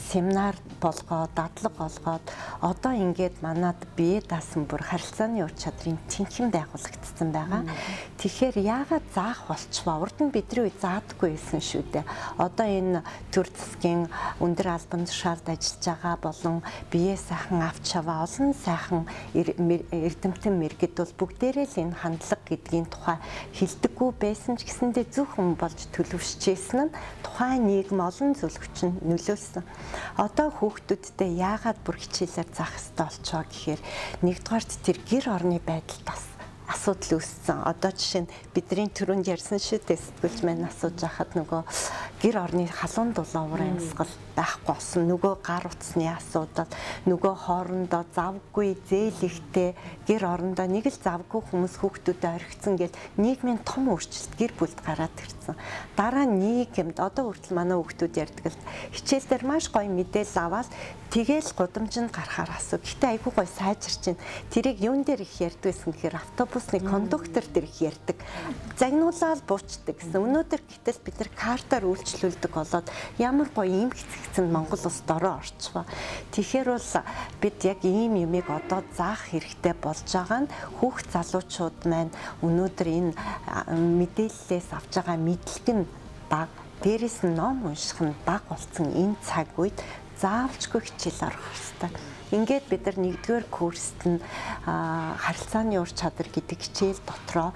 семинар болгоод дадлага олгоод одоо ингээд манад бие даасан бүр харилцааны ур чадрын тэнхим байгуулагдсан байгаа. Тэгэхээр яагаад заах болчихвоо? Урд нь бидний үе заадаггүй байсан шүү дээ. Одоо энэ төр засгийн өндөр албан тушаалд ажиллаж байгаа болон бие сайхан авч аваа олон сайхан эрдэмтэн мэргэд бол бүгдээрээ л энэ хандлага гэдгийн тухай хэлдэггүй байсан ч гэсэндээ зөвхөн болж төлөвшчихсэн нь тухайн нийгэм олон зөвлөгчөнд нөлөөлсөн. Одоо хүүхдүүдтэй яагаад бүр хичээлээр заах хэрэгтэй болчихоо гэхээр нэгдүгээрт тэр гэр орны байдалд бас асуудал үүссэн. Одоо жишээ нь бидний түрүүнд ярьсан шүү дээ, сэтгүүлч маань асууж байхад нөгөө гэр орны халуун дулаавар амьсгал байхгүй болсон. Нөгөө гар утасны асуудал, нөгөө хоорондоо завгүй зээлхтэй гэр орондоо нэг л завгүй хүмүүс хүүхдүүдэд орхицсан гэл нийгмийн том өөрчлөлт гэр бүлд гараад ирсэн. Дараа нийгэмд одоо хүртэл манай хүүхдүүд ярьдаг л хичээл дээр маш гоё мэдээлэл аваад тэгэл гудамжинд гарахаар асуу. Гэтэ айгүй гоё сайжирч чинь тэрийг юун дээр их ярьдаг гэсэн гэхээр автобусны кондуктор дээр их ярьдаг. Загнуулаад буучдаг гэсэн. Өнөөдөр гэтэл бид нар картаар үйлчлүүлдэг болоод ямар гоё ийм хэцэгцэн Монгол улсад ороо орчваа. Тэгэхээр бол бид яг ийм юмыг одоо заах хэрэгтэй болж байгаа нь хүүхд залуучууд маань өнөөдөр энэ мэдээллээс авч байгаа мэдлэг нь бага, дээрээс нь ном унших нь бага болсон энэ цаг үед заавалжгүй хичээл орох хэрэгтэй. Ингээд бид нар нэгдүгээр курст нь харилцааны ур чадвар гэдэг хичээл дотроо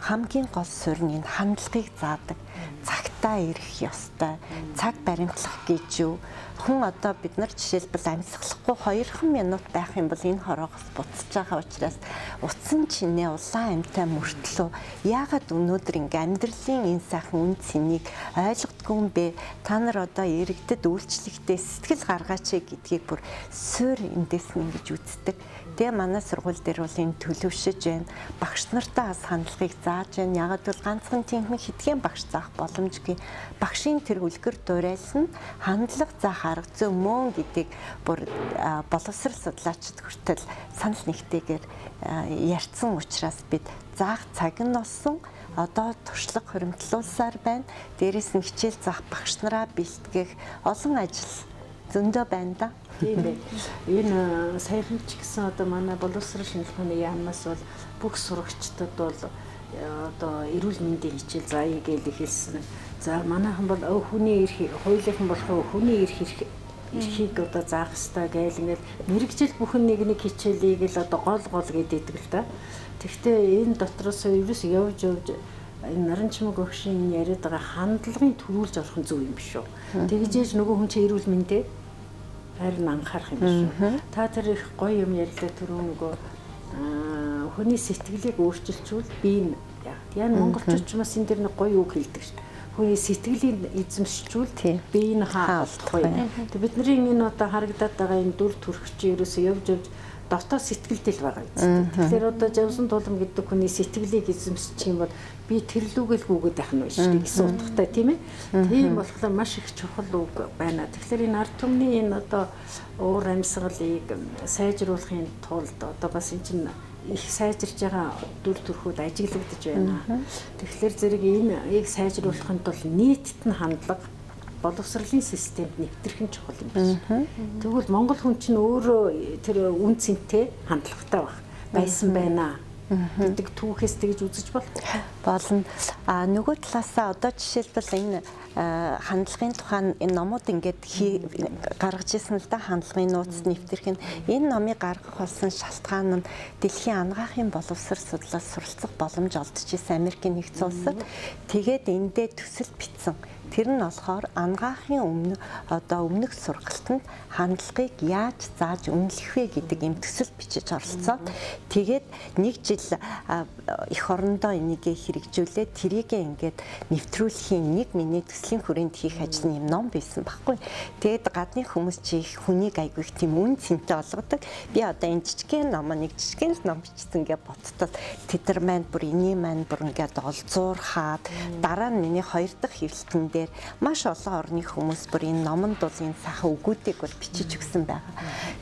хамгийн гол суурь нь энэ хандлагыг заадаг. Цагтаа ирэх ёстой. Цаг баримтлах гэж юу? Хүн одоо бид нар жишээлбэл амьсгалахгүй 2 минут байх юм бол энэ хороогоос буцаж байгаа учраас утсан чинээ улаан амьтаа мөртлөө яагаад өнөөдөр ингээм амьдралын энэ сайхан үн цэнийг ойлгодгүй юм бэ? Та нар одоо иргэдэд үйлчлэхдээ сэтгэл гаргаач гэдгийг бүр суурь эндээс нь ингэж үздэг. Тэгээ манай сургууль дээр бол энэ төлөвшөж байна. Багш нартаа бас хандлагыг зааж байна. Ягаад гэвэл ганцхан тэнхмэг хэдхэн багш заах боломжгүй. Багшийн тэр үлгэр дуурайл нь хандлага заах арга зүй мөн гэдгийг бүр боловсрол судлаачид хүртэл санал нэгтэйгээр ярьсан учраас бид заах цаг нь болсон. Одоо туршлага хуримтлуулсаар байна. Дээрээс нь хичээл заах багш нараа бэлтгэх олон ажил зөндөө байна да. Тийм ээ. Энэ саяхан ч гэсэн одоо манай боловсрол шинжилгээний яамнаас бол бүх сурагчдад бол одоо эрүүл мэндийн хичээл заая гэж хэлсэн. За манайхан бол хүний эрх хуулийнхан болох хүний эрхийг одоо заах хэрэгтэй гээл ингээл мэрэгжил бүхэн нэг хичээлийг л одоо гол гэдэг л да. Тэгвэл энэ дотроос ерөөс явж энэ наранчмаг өгшин яриад байгаа хандлагын төрүүлж орох нь зөв юм биш үү? Тэгжээж нөгөө хүн чинь эрүүл мэндэ харин анхаарах юм шүү. Та тэр их гоё юм ярьлаа түрүү нөгөө хүний сэтгэлийг өөрчилчүүл бие нь яг монголчууд ч бас энэ дэр нэг гоё үг хэлдэг шүү. Хүний сэтгэлийг эзэмшчүүл бие нь хаалтахгүй. Тэг бидний энэ одоо харагдаад байгаа энэ дүр төрх чи ерөөсөө явж дотоод сэтгэлдэл байгаа юм. Тэгэхээр одоо Жавсан Тулам гэдэг хүний сэтгэлийг эзэмсчих юм бол би тэрлүүгэл гүгээд байх нь байна шүү дээ гэсэн утгатай тийм ээ. Тийм болохоор маш их чухал үг байна. Тэгэхээр энэ ард түмний энэ одоо уур амьсгалыг сайжруулахын тулд одоо бас энэ чинь их сайжирч байгаа дүр төрхүүд ажиглагдаж байна. Тэгэхээр зэрэг энийг сайжруулахын тулд нийтэд нь хандлага боловсролын системд нэвтрэх нь чухал юм байна. Тэгвэл монгол хүн чинь өөрөө тэр үн цэнтэй хандлагатай байсан байна гэдэг түүхээс тэгж үзэж болно. Нөгөө талаасаа одоо жишээлбэл энэ хандлагын тухайн энэ номууд ингээд гаргаж ирсэн л да хандлагын нууц нэвтрэх нь энэ номыг гаргах болсон шалтгаан нь дэлхийн анагаахын боловсрол судлаас суралцах боломж олдож ирсэн Америкийн нэгдсэн улсад тэгээд эндээ төсөл бичсэн. Тэр нь болохоор анагаахын өмнөх сургалтанд хандлагыг яаж зааж үнэлэх вэ гэдэг юм төсөл бичиж оролцоод тэгээд нэг жил эх орондоо энийг хэрэгжүүлээд тэрийг ингээд нэвтрүүлэхийн нэг миний төслийн хүрээнд хийх ажил нь юм ном байсан байхгүй. Тэгээд гадны хүмүүс чи хүнийг айгүй их тийм үн цэнтэй болгодог. Би одоо энэ жижигхэн ном нэг жижигхэн ном бичсэн гэж бодтол тэдэр маань бүр эний маань бүр ингээд олзуурхаад дараа нь миний 2 дахь хэвлэлтэн дээр маш олон орны хүмүүс бүр энэ номонд бол энэ сайхан үгүүдийг бол бичиж өгсөн байгаа.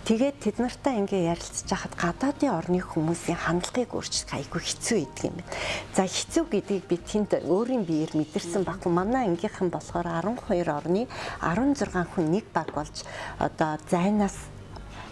Тэгээд тэд нартай ингээ ярилцж хахад гадаадын орны хүмүүсийн хандлагыг өөрчлөх айгүй хэцүү идэг юм байна. За хэцүү гэдгийг би тэнд өөрийн биеэр мэдэрсэн баггүй. Манай ангийнхан болохоор 12 орны 16 хүн нэг баг болж одоо зайнаас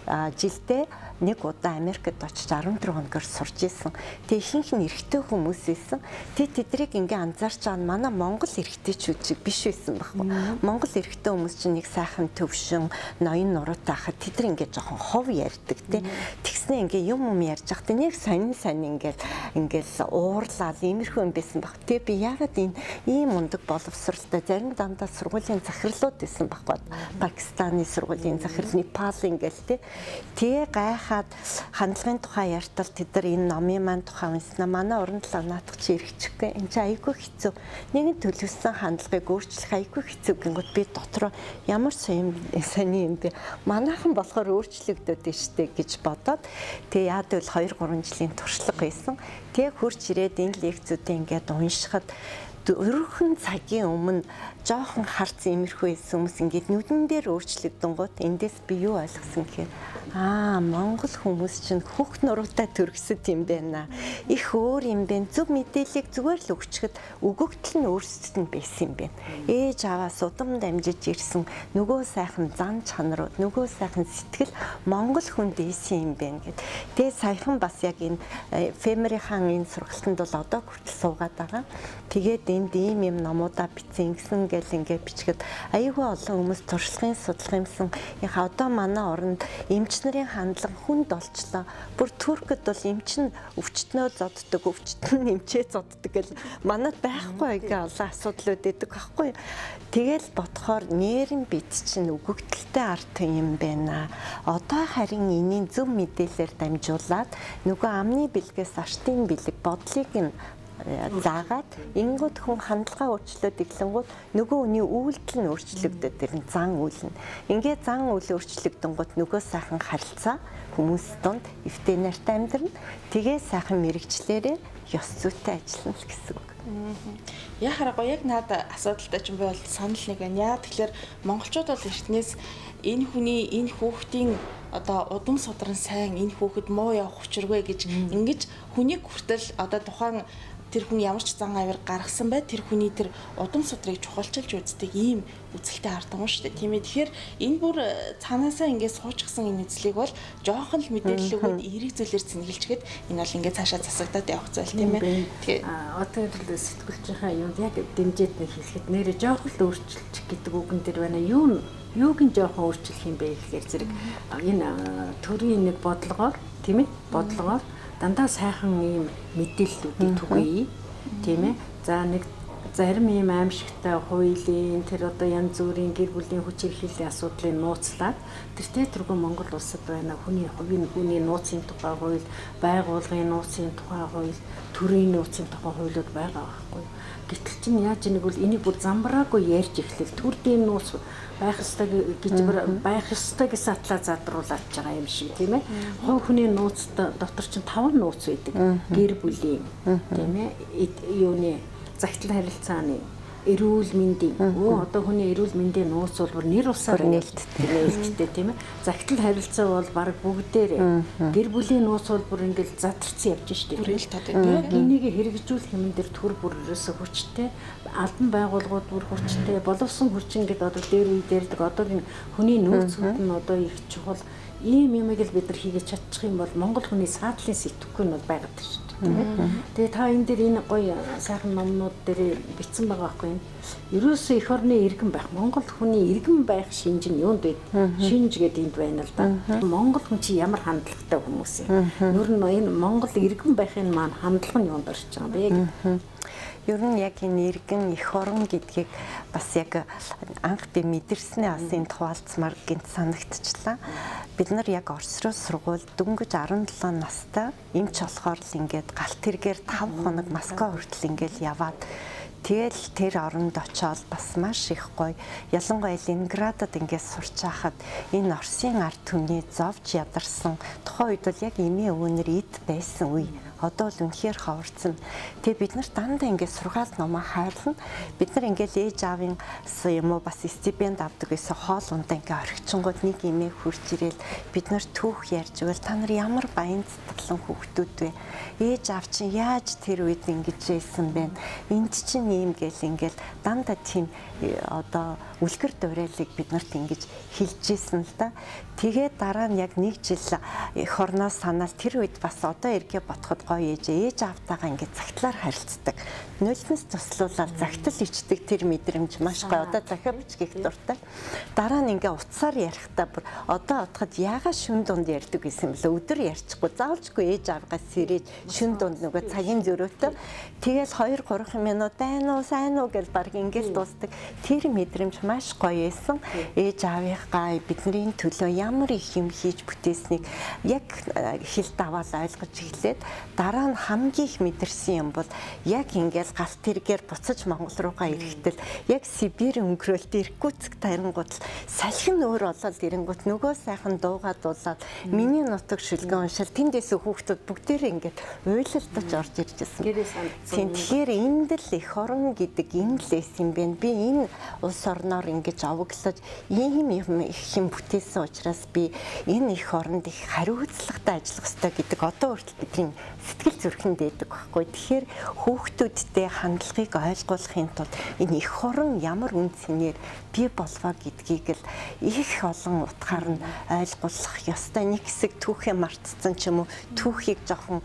жилдээ нэг удаа Америкт очиж 14 хоногор сурч исэн. Тэгээ ихэнх нь эрэгтэй хүмүүс байсан. Тэдрийг ингээ анзаарч байгаа нь манай Монгол эрэгтэйчүүд шиг биш байсан байхгүй. Монгол эрэгтэй хүмүүс чинь нэг сайхан төвшин, ноён нуруутай хахад тэд ингээ жоохон хов ярьдаг тий. Тэгснэ ингээ юм ярьж байхдаа нэг сонин ингээл уурлал иймэрхүү юм байсан баг. Тэгээ би яагаад энэ ийм мундаг боловсралтай зарим дандаа сургуулийн захирлууд байсан байхгүй. Пакистаны сургуулийн захирал, Непалын ингээл тий. Тэгээ гайхаад хандлагын тухай ярьтал тэд нар энэ номын маань тухай унснаа манай уран талаа наадах чи ирэхчихгүй энэ чи айгүй хэцүү нэгэн төлөвсөн хандлагыг өөрчлөх айгүй хэцүү гингүүд би дотроо ямар сони юм бэ манайхан болохоор өөрчлөгдөд штэ гэж бодоод тэгээ яад бол 2-3 жилийн туршлага байсан тэгээ хурж ирээд энэ лекцүүдээ ингээд уншихад өрхөн цагийн өмнө жоохон харц иймэрхүү байсан хүмүүс ингээд нүдэн дээр өөрчлөгдөн гот эндээс би юу ойлгосон гэхээр Монгол хүмүүс чинь хөх нуруутай төрөсөд юм байна. Их өөр юм байна. Зөв мэдээллийг зүгээр л өгчөд өгөгдөл нь өөрсдөд нь байсан юм байна. Ээж аваас удам дамжиж ирсэн нөгөө сайхан зан чанарууд, нөгөө сайхан сэтгэл Монгол хүнд ийсэн юм байна гэд. Тэгээ саяхан бас яг энэ Фемерийн энэ сургалтанд бол одоо хүртэл суугаад байгаа. Тэгээд энд ийм юм номуудаа бичсэн гисэн гэл ингээд бичгээд аюулгүй олон хүмүүс туршлагын судалгаа юмсан. Яг одоо манай оронд эмч нарын хандлага хүнд олчлоо. Бүр Туркид бол эмч нь өвчтнөө зоддог, өвчтөн эмчээ зоддог гэл манад байхгүй аяга олон асуудлууд өгдөг байхгүй. Тэгэл бодохоор нэрэн бид чинь өгөгдөлтэй арт юм байна. Одоо харин энийн зөв мэдээлэлээр дамжуулаад нөгөө амны бэлгээс артын бэлэг бодлыг нь заагаад ингүүд хүн хандлагаа өөрчлөөд иглэнгүүд нөгөө хүний үйлдэл нь өөрчлөгдөд ирнэ зан үйл нь. Ингээд зан үйл өөрчлөгдөнгүүд нөгөө сайхан харилцаа хүмүүс донд эвтэй нартай амьдрна. Тэгээ сайхан мэрэгчлэрээ ёс зүйтэй ажиллана л гэсэн үг. Яа харахгүй яг надад асуудалтай ч юм бол санал нэг байна. Яа тэгэхээр монголчууд бол эртнээс энэ хүний энэ хүүхдийн одоо удам судран сайн энэ хүүхэд муу явах учиргүй гэж ингэж хүнийг хүртэл одоо тухайн тэр хүн ямар ч зан авир гаргасан бай тэр хүний тэр удам судрыг чухалчилж үздэг ийм үзэлтэй ард юм шүү дээ. Тийм ээ. Тэгэхээр энэ бүр цаанаасаа ингээд суучихсан энэ үзлийг бол жоохон л мэдээлэл өгөөд эерэг зүйлээр цэнгэлчгээд энэ бол ингээд цаашаа засагдаад явах зүйл тийм ээ. Тэгэхээр одоо л сэтгүүлчийнхаа юм яг дэмжээд нэг хэлэхэд нэрээ жоохон л өөрчилчих гэдэг үгэн дээр байна. Юуг нь жоохон өөрчлөх юм бэ гэхээр зэрэг энэ төрийн нэг бодлогоор тийм ээ бодлогоор дандаа сайхан ийм мэдээллүүдийг түгээе тийм ээ. За нэг зарим ийм аимшигтай хуулийн тэр одоо янз бүрийн гэр бүлийн хүч хэрхэллийн асуудлыг нууцлаад тэр тэргүй Монгол улсад байна хүний нууцын тухай хууль, байгууллагын нууцын тухай хууль, төрийн нууцын тухай хуулиуд байгаа байхгүй. Гэтэл чинь яаж нэг бол энийг бүр замбраагүй ярьж эхлэв. Төрийн нууц байх ёстой гэж байх ёстой гэсэн атлаа задруулаад байгаа юм шиг тийм ээ. Хувь хүний нууц дотор чинь 5 нууц байдаг. Гэр бүлийн тийм ээ юуны загтал харилцааны эрүүл мэндийн одоо хүний эрүүл мэндийн нууц бол нэр усаар нээлттэй тийм ээ. Загтал харилцаа бол баг бүгдээр гэр бүлийн нууц бол бүр ингээл задарсан явж штеп. Энийг хэрэгжүүлэх юм дээр төр бүр ерөөсө хүчтэй албан байгууллагууд бүр хүчтэй боловсон хүчин гэдэг одоо дээр үе дээрдэг одоо энэ хүний нөөцүүд нь одоо их чухал ийм юмыг л бид нар хийгээд чадчих юм бол Монгол хүний саадлын сэтгэхгүй нь бол байгаад шүү дээ. Тэгээ та энэ дээр энэ гоё сайхан номнууд дээр бичсэн байгаа байхгүй юм. Ерөөсөө эх орны иргэн байх, Монгол хүний иргэн байх шинж нь юунд вэ? Шинж гэдэг энд байна л да. Монгол хүн чи ямар хандлагатай хүмүүс юм. Нүр нь энэ Монгол иргэн байхын маань хандлага нь юунд орж байгаа бэ? Ер нь яг энэ иргэн эх орон гэдгийг бас яг анх би мэдэрснээ бас энд хуваалцмаар гинт санагдчихлаа. Бид нар яг Орос руу сургууль дөнгөж 17 настай эмч болохоор л ингээд галт тэргээр 5 хоног Москва хүртэл ингээд яваад тэгэл тэр оронд очиод бас маш их гоё. Ялангуяа Ленинградад ингээд сурч байхад энэ Оросын ард түмний зовж ядарсан тухайн үед бол яг эмээ өвнөр эд байсан үе. Одоо л үнэхээр ховорцсон. Тэгээ бид нар дандаа ингээд сургаал номоо хайрлна. Бид нар ингээд ээж аавын юм уу бас стипенд авдаг гэсэн хоол ундаа ингээд орхичингууд нэг эмээ хурж ирээл бид нар түүх ярьж өгөл та нар ямар баян сэтгэлэн хүүхдүүд вэ? Ээж аав чинь яаж тэр үед ингэж байсан бэ? Энд чинь ийм гэл ингээд дандаа тийм одоо үлгэр дуурайлыг бид нарт ингэж хэлжсэн л да. Тэгээд дараа нь яг нэг жил эх орноос санаал тэр үед бас одоо эргээ бодоход гоё ээж аавтайгаа ингээд загтлаар харилцдаг. Нулимс туслуулаад загтал ичдэг тэр мэдрэмж маш гоё. Одоо захиа бичгийг дуртай. Дараа нь ингээд утсаар ярихдаа бүр одоо бодоход яагаад шүн дунд ярьдаг гэсэн бэлээ. Өдөр ярьчихгүй заавалжгүй ээж аавгаас сэрэж шүн дунд нөгөө цагийн зөрөөтэй. Тэгэл 2-3 минут байна уу сайн уу гэж баг ингээд дуусдаг. Тэр мэдрэмж маш гоё байсан. Ээж аавынхаа бидний төлөө ямар их юм хийж бүтээснийг яг хэлд аваад ойлгож эхлээд дараа нь хамгийн их мэдэрсэн юм бол яг ингээд галт тэргээр буцаж Монгол руугаа ирэхдээ яг Сибирь өнгөрөөлт Иркутск тарангууд салхин өөр болоод ирэнгүүт нөгөө сайхан дуугаад дуулаад миний нутаг шүлгэн уншил тэндээс хүүхдүүд бүгдээрээ ингээд уйлалдаж орж ирж байсан. Тэгэхээр энд л эх орон гэдэг энэ л эс юм бэ. Би энэ улс орноор ингэж овоглож ийм юм их юм бүтээсэн учраас би энэ эх оронд их хариуцлагатай ажиллах ёстой гэдэг одоо хүртэл бидний сэтгэл зүрхэнд байдаг байхгүй. Тэгэхээр хүүхдүүдтэй хандлагыг ойлгуулахын тулд энэ эх орон ямар үн цэнээр бий болвоо гэдгийг л их олон утгаар нь ойлгуулах ёстой. Нэг хэсэг түүхээ мартцсан ч юм уу түүхийг жоохон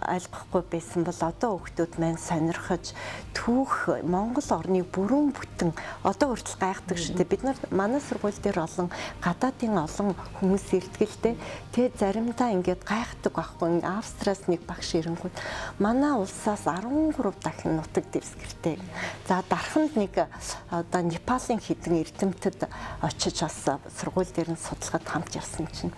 ойлгохгүй байсан бол одоо хүүхдүүд маань сонирхож түүх Монгол орны бүрэн бүтэн одоо хүртэл гайхдаг шүү дээ. Бид нар манай сургууль дээр олон гадаадын олон хүмүүс ирдэг л дээ. Тэгээ заримдаа ингээд гайхдаг байхгүй. Австриас нэг багш ирэнгүүт манай улсаас 13 дахин нутаг дэвсгэртэй. За дарханд нэг одоо Непалийн хэдэн эрдэмтэд очиж бас сургууль дээр нь судалгаад хамт явсан чинь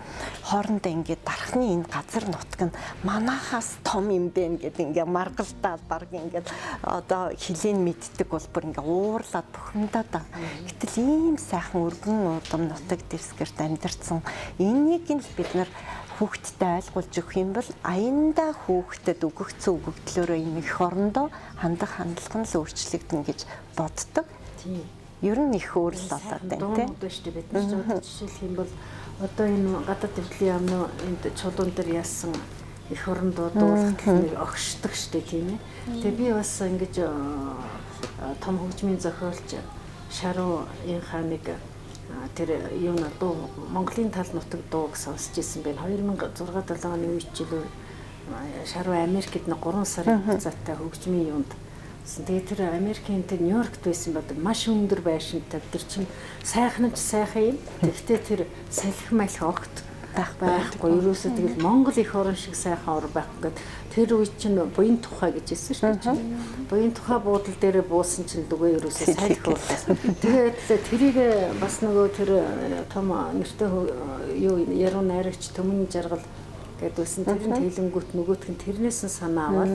хоорондоо ингээд дархны энэ газар нутаг нь манахаас том юм бэ гэдэг ингээд маргалдаад баг ингээд одоо хилийн мэддэг бол бүр ингээд уурлаад бухимдаад байгаа. Гэтэл ийм сайхан өргөн удам нутаг дэвсгэрт амьдарсан энийг нь бид нар хүүхдэд ойлгуулж өгөх юм бол аяндаа хүүхдэд өгөгдсөн өгөгдлөөрөө энэ эх орондоо хандах хандлага нь л өөрчлөгдөн гэж боддог. Тийм. Ер нь их өөр л болоод байна тийм. Одоо шүү дээ бид нар жишээлх юм бол одоо энэ гадаад төвлийн амны энд чулуун дээр яасан эх орондоо дуулахыг огшдог шүү дээ тийм ээ. Тэгээ би бас ингэж том хөгжмийн зохиолч Шарууынхаа нэг тэр юу нэ дуу Монголын тал нутаг дууг сонсч ирсэн байна. 2006-7 оны үед жилөө Шаруу Америкт 3 сарын хугацаатай хөгжмийн юунд. Тэгээ тэр Америкийн тэр Нью-Йоркт байсан байдаг. Маш өндөр байшинтай. Тэр чинь сайхан юм. Тэгэхдээ тэр салхи малх огт байхгүй. Ерөөсөө тэгэл Монгол их орн шиг сайхан орн байхгүй гэд тэр үе чинь буян тухай гэж хэлсэн шүү дээ. Буян тухай буудал дээр буусан чинь дүгээ ерөөсөө сайх уулсан. Тэгээд тэрийг бас нөгөө тэр том нэртэй юу яруу найрагч Төмөн Жаргал гэдгүйсэн тэрний хэлэнгүүт нөгөөх нь тэрнээс нь санаа аваад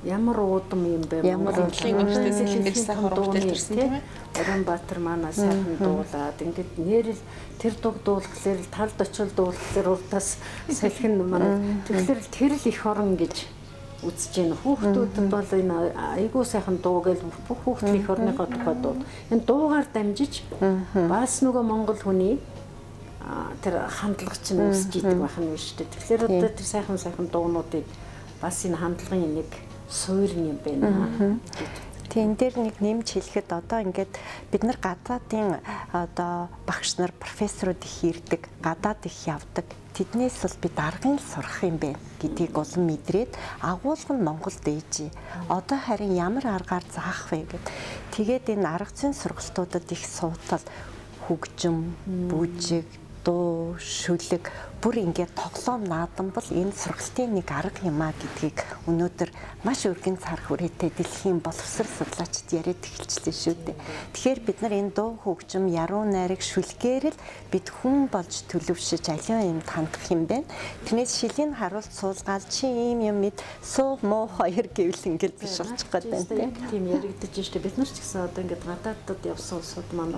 ямар уудам юм бэ? Ямар урлагийн эмчтэй сайхан урагтай төрсэн тийм ээ. Орынбаатар манай сайхан дуулаад ингээд нэрэл тэр дуг дуулахлаар талд очил дуулахлаар урдаас салхин манай тэгэхээр тэр л их орон гэж үзэж байна. Хүүхдүүдэд бол энэ айгүй сайхан дуу гэж бүх хүүхдийн их орныхоо тухай дуу. Энэ дуугаар дамжиж бас нөгөө монгол хүний тэр хандлага чинь үсэж идэг байх нь биш үү? Тэгэхээр одоо тэр сайхан дуунуудыг бас энэ хандлагын нэг суур юм байна. Тийм дээр нэг нэмж хэлэхэд одоо ингээд бид нар гадаадын одоо багш нар профессорууд их ирдэг, гадаад их явдаг. Тэднээс бол бид аргын сурах юм байна гэдгийг улам мэдрээд агуулга нь Монголд ээжээ. Одоо харин ямар аргаар заах вэ гэд. Тэгээд энэ арга зүйн сургалтуудад их суутал хөгжим, бүжиг, дуу, шүлэг бүр ингээд тоглоом наадан бол энэ сургалтын нэг арга юм а гэдгийг өнөөдөр маш өргөн цар хүрээтэй дэлхийн боловсрол судлаачид яриад эхэлчихсэн шүү дээ. Тэгэхээр бид нар энэ дуу хөгжим, яруу найраг, шүлгээр л бид хүн болж төлөвшөж аливаа юмд хандах юм байна. Тэрнээс шилийн харуулт суулгаал чи ийм юм мэд суу муу хоёр гэвэл ингээд биш болчих гээд байна тийм яригдаж штэ бид нар ч гэсэн одоо ингээд гадаадд явсан улсууд маань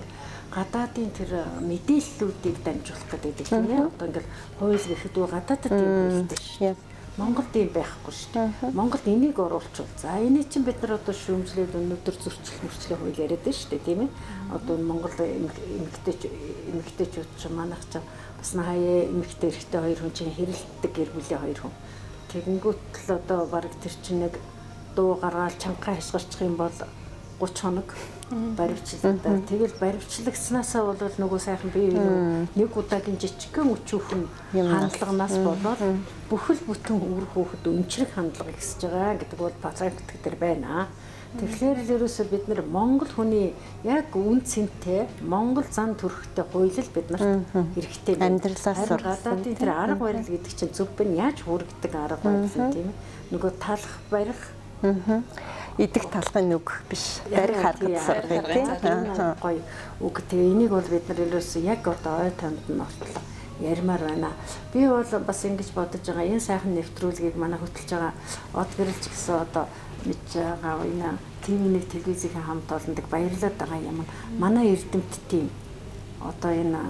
гадаадын тэр мэдээллүүдийг дамжуулах гэдэг юм тийм одоо ингээд хууль гэхэд гадаадд юм хэлдэг шүү. Монголд юм байхгүй шүү дээ. Монголд энийг оруулчвал за энийг чинь бид нар одоо шүүмжлээд өнөөдөр зөрчил хууль яриад байна шүү дээ тийм ээ. Одоо Монгол эмэгтэйчүүд чинь манайх чинь бас хаяа эмэгтэй эрэгтэй хоёр хүн чинь хэрэлддэг гэр бүлийн хоёр хүн. Тэгэнгүүт л одоо баг тэр чинь нэг дуу гаргаал чанга хашгирчих юм бол 30 хоног баривчлагдаа. Тэгэл баривчлагснасаа бол нөгөө сайхан бие нэг удаагийн жижигхэн өчүүхэн хандлаганаас болоод бүхэл бүтэн үр хөөхд өнчрэг хандлага ихсэж байгаа гэдэг бол практик дээр байна. Тэгэхээр л ерөөсөө бид нар Монгол хүний яг үн цэнтэй Монгол зан төрхтэй хууль бид нарт хэрэгтэй байна. Амьдралаас гадаадын тэр арга барил гэдэг чинь зөв бэн яаж хүргэдэг арга барил тийм ээ. Нөгөө талах барих идэх талхын үг биш. Барих хадгалж сургах тийм. Гоё үг. Тэгээ энийг бол бид нар ерөөсөө яг одоо ой танд нь ортлоо ярмаар байна. Би бол бас ингэж бодож байгаа. Энэ сайхан нэвтрүүлгийг манай хөтлж байгаа од гэрэлч гэсэн одоо мэдж байгаа энэ ТV1 телевизийн хамт олондаг баярлаад байгаа юм. Манай эрдэмтдийн одоо энэ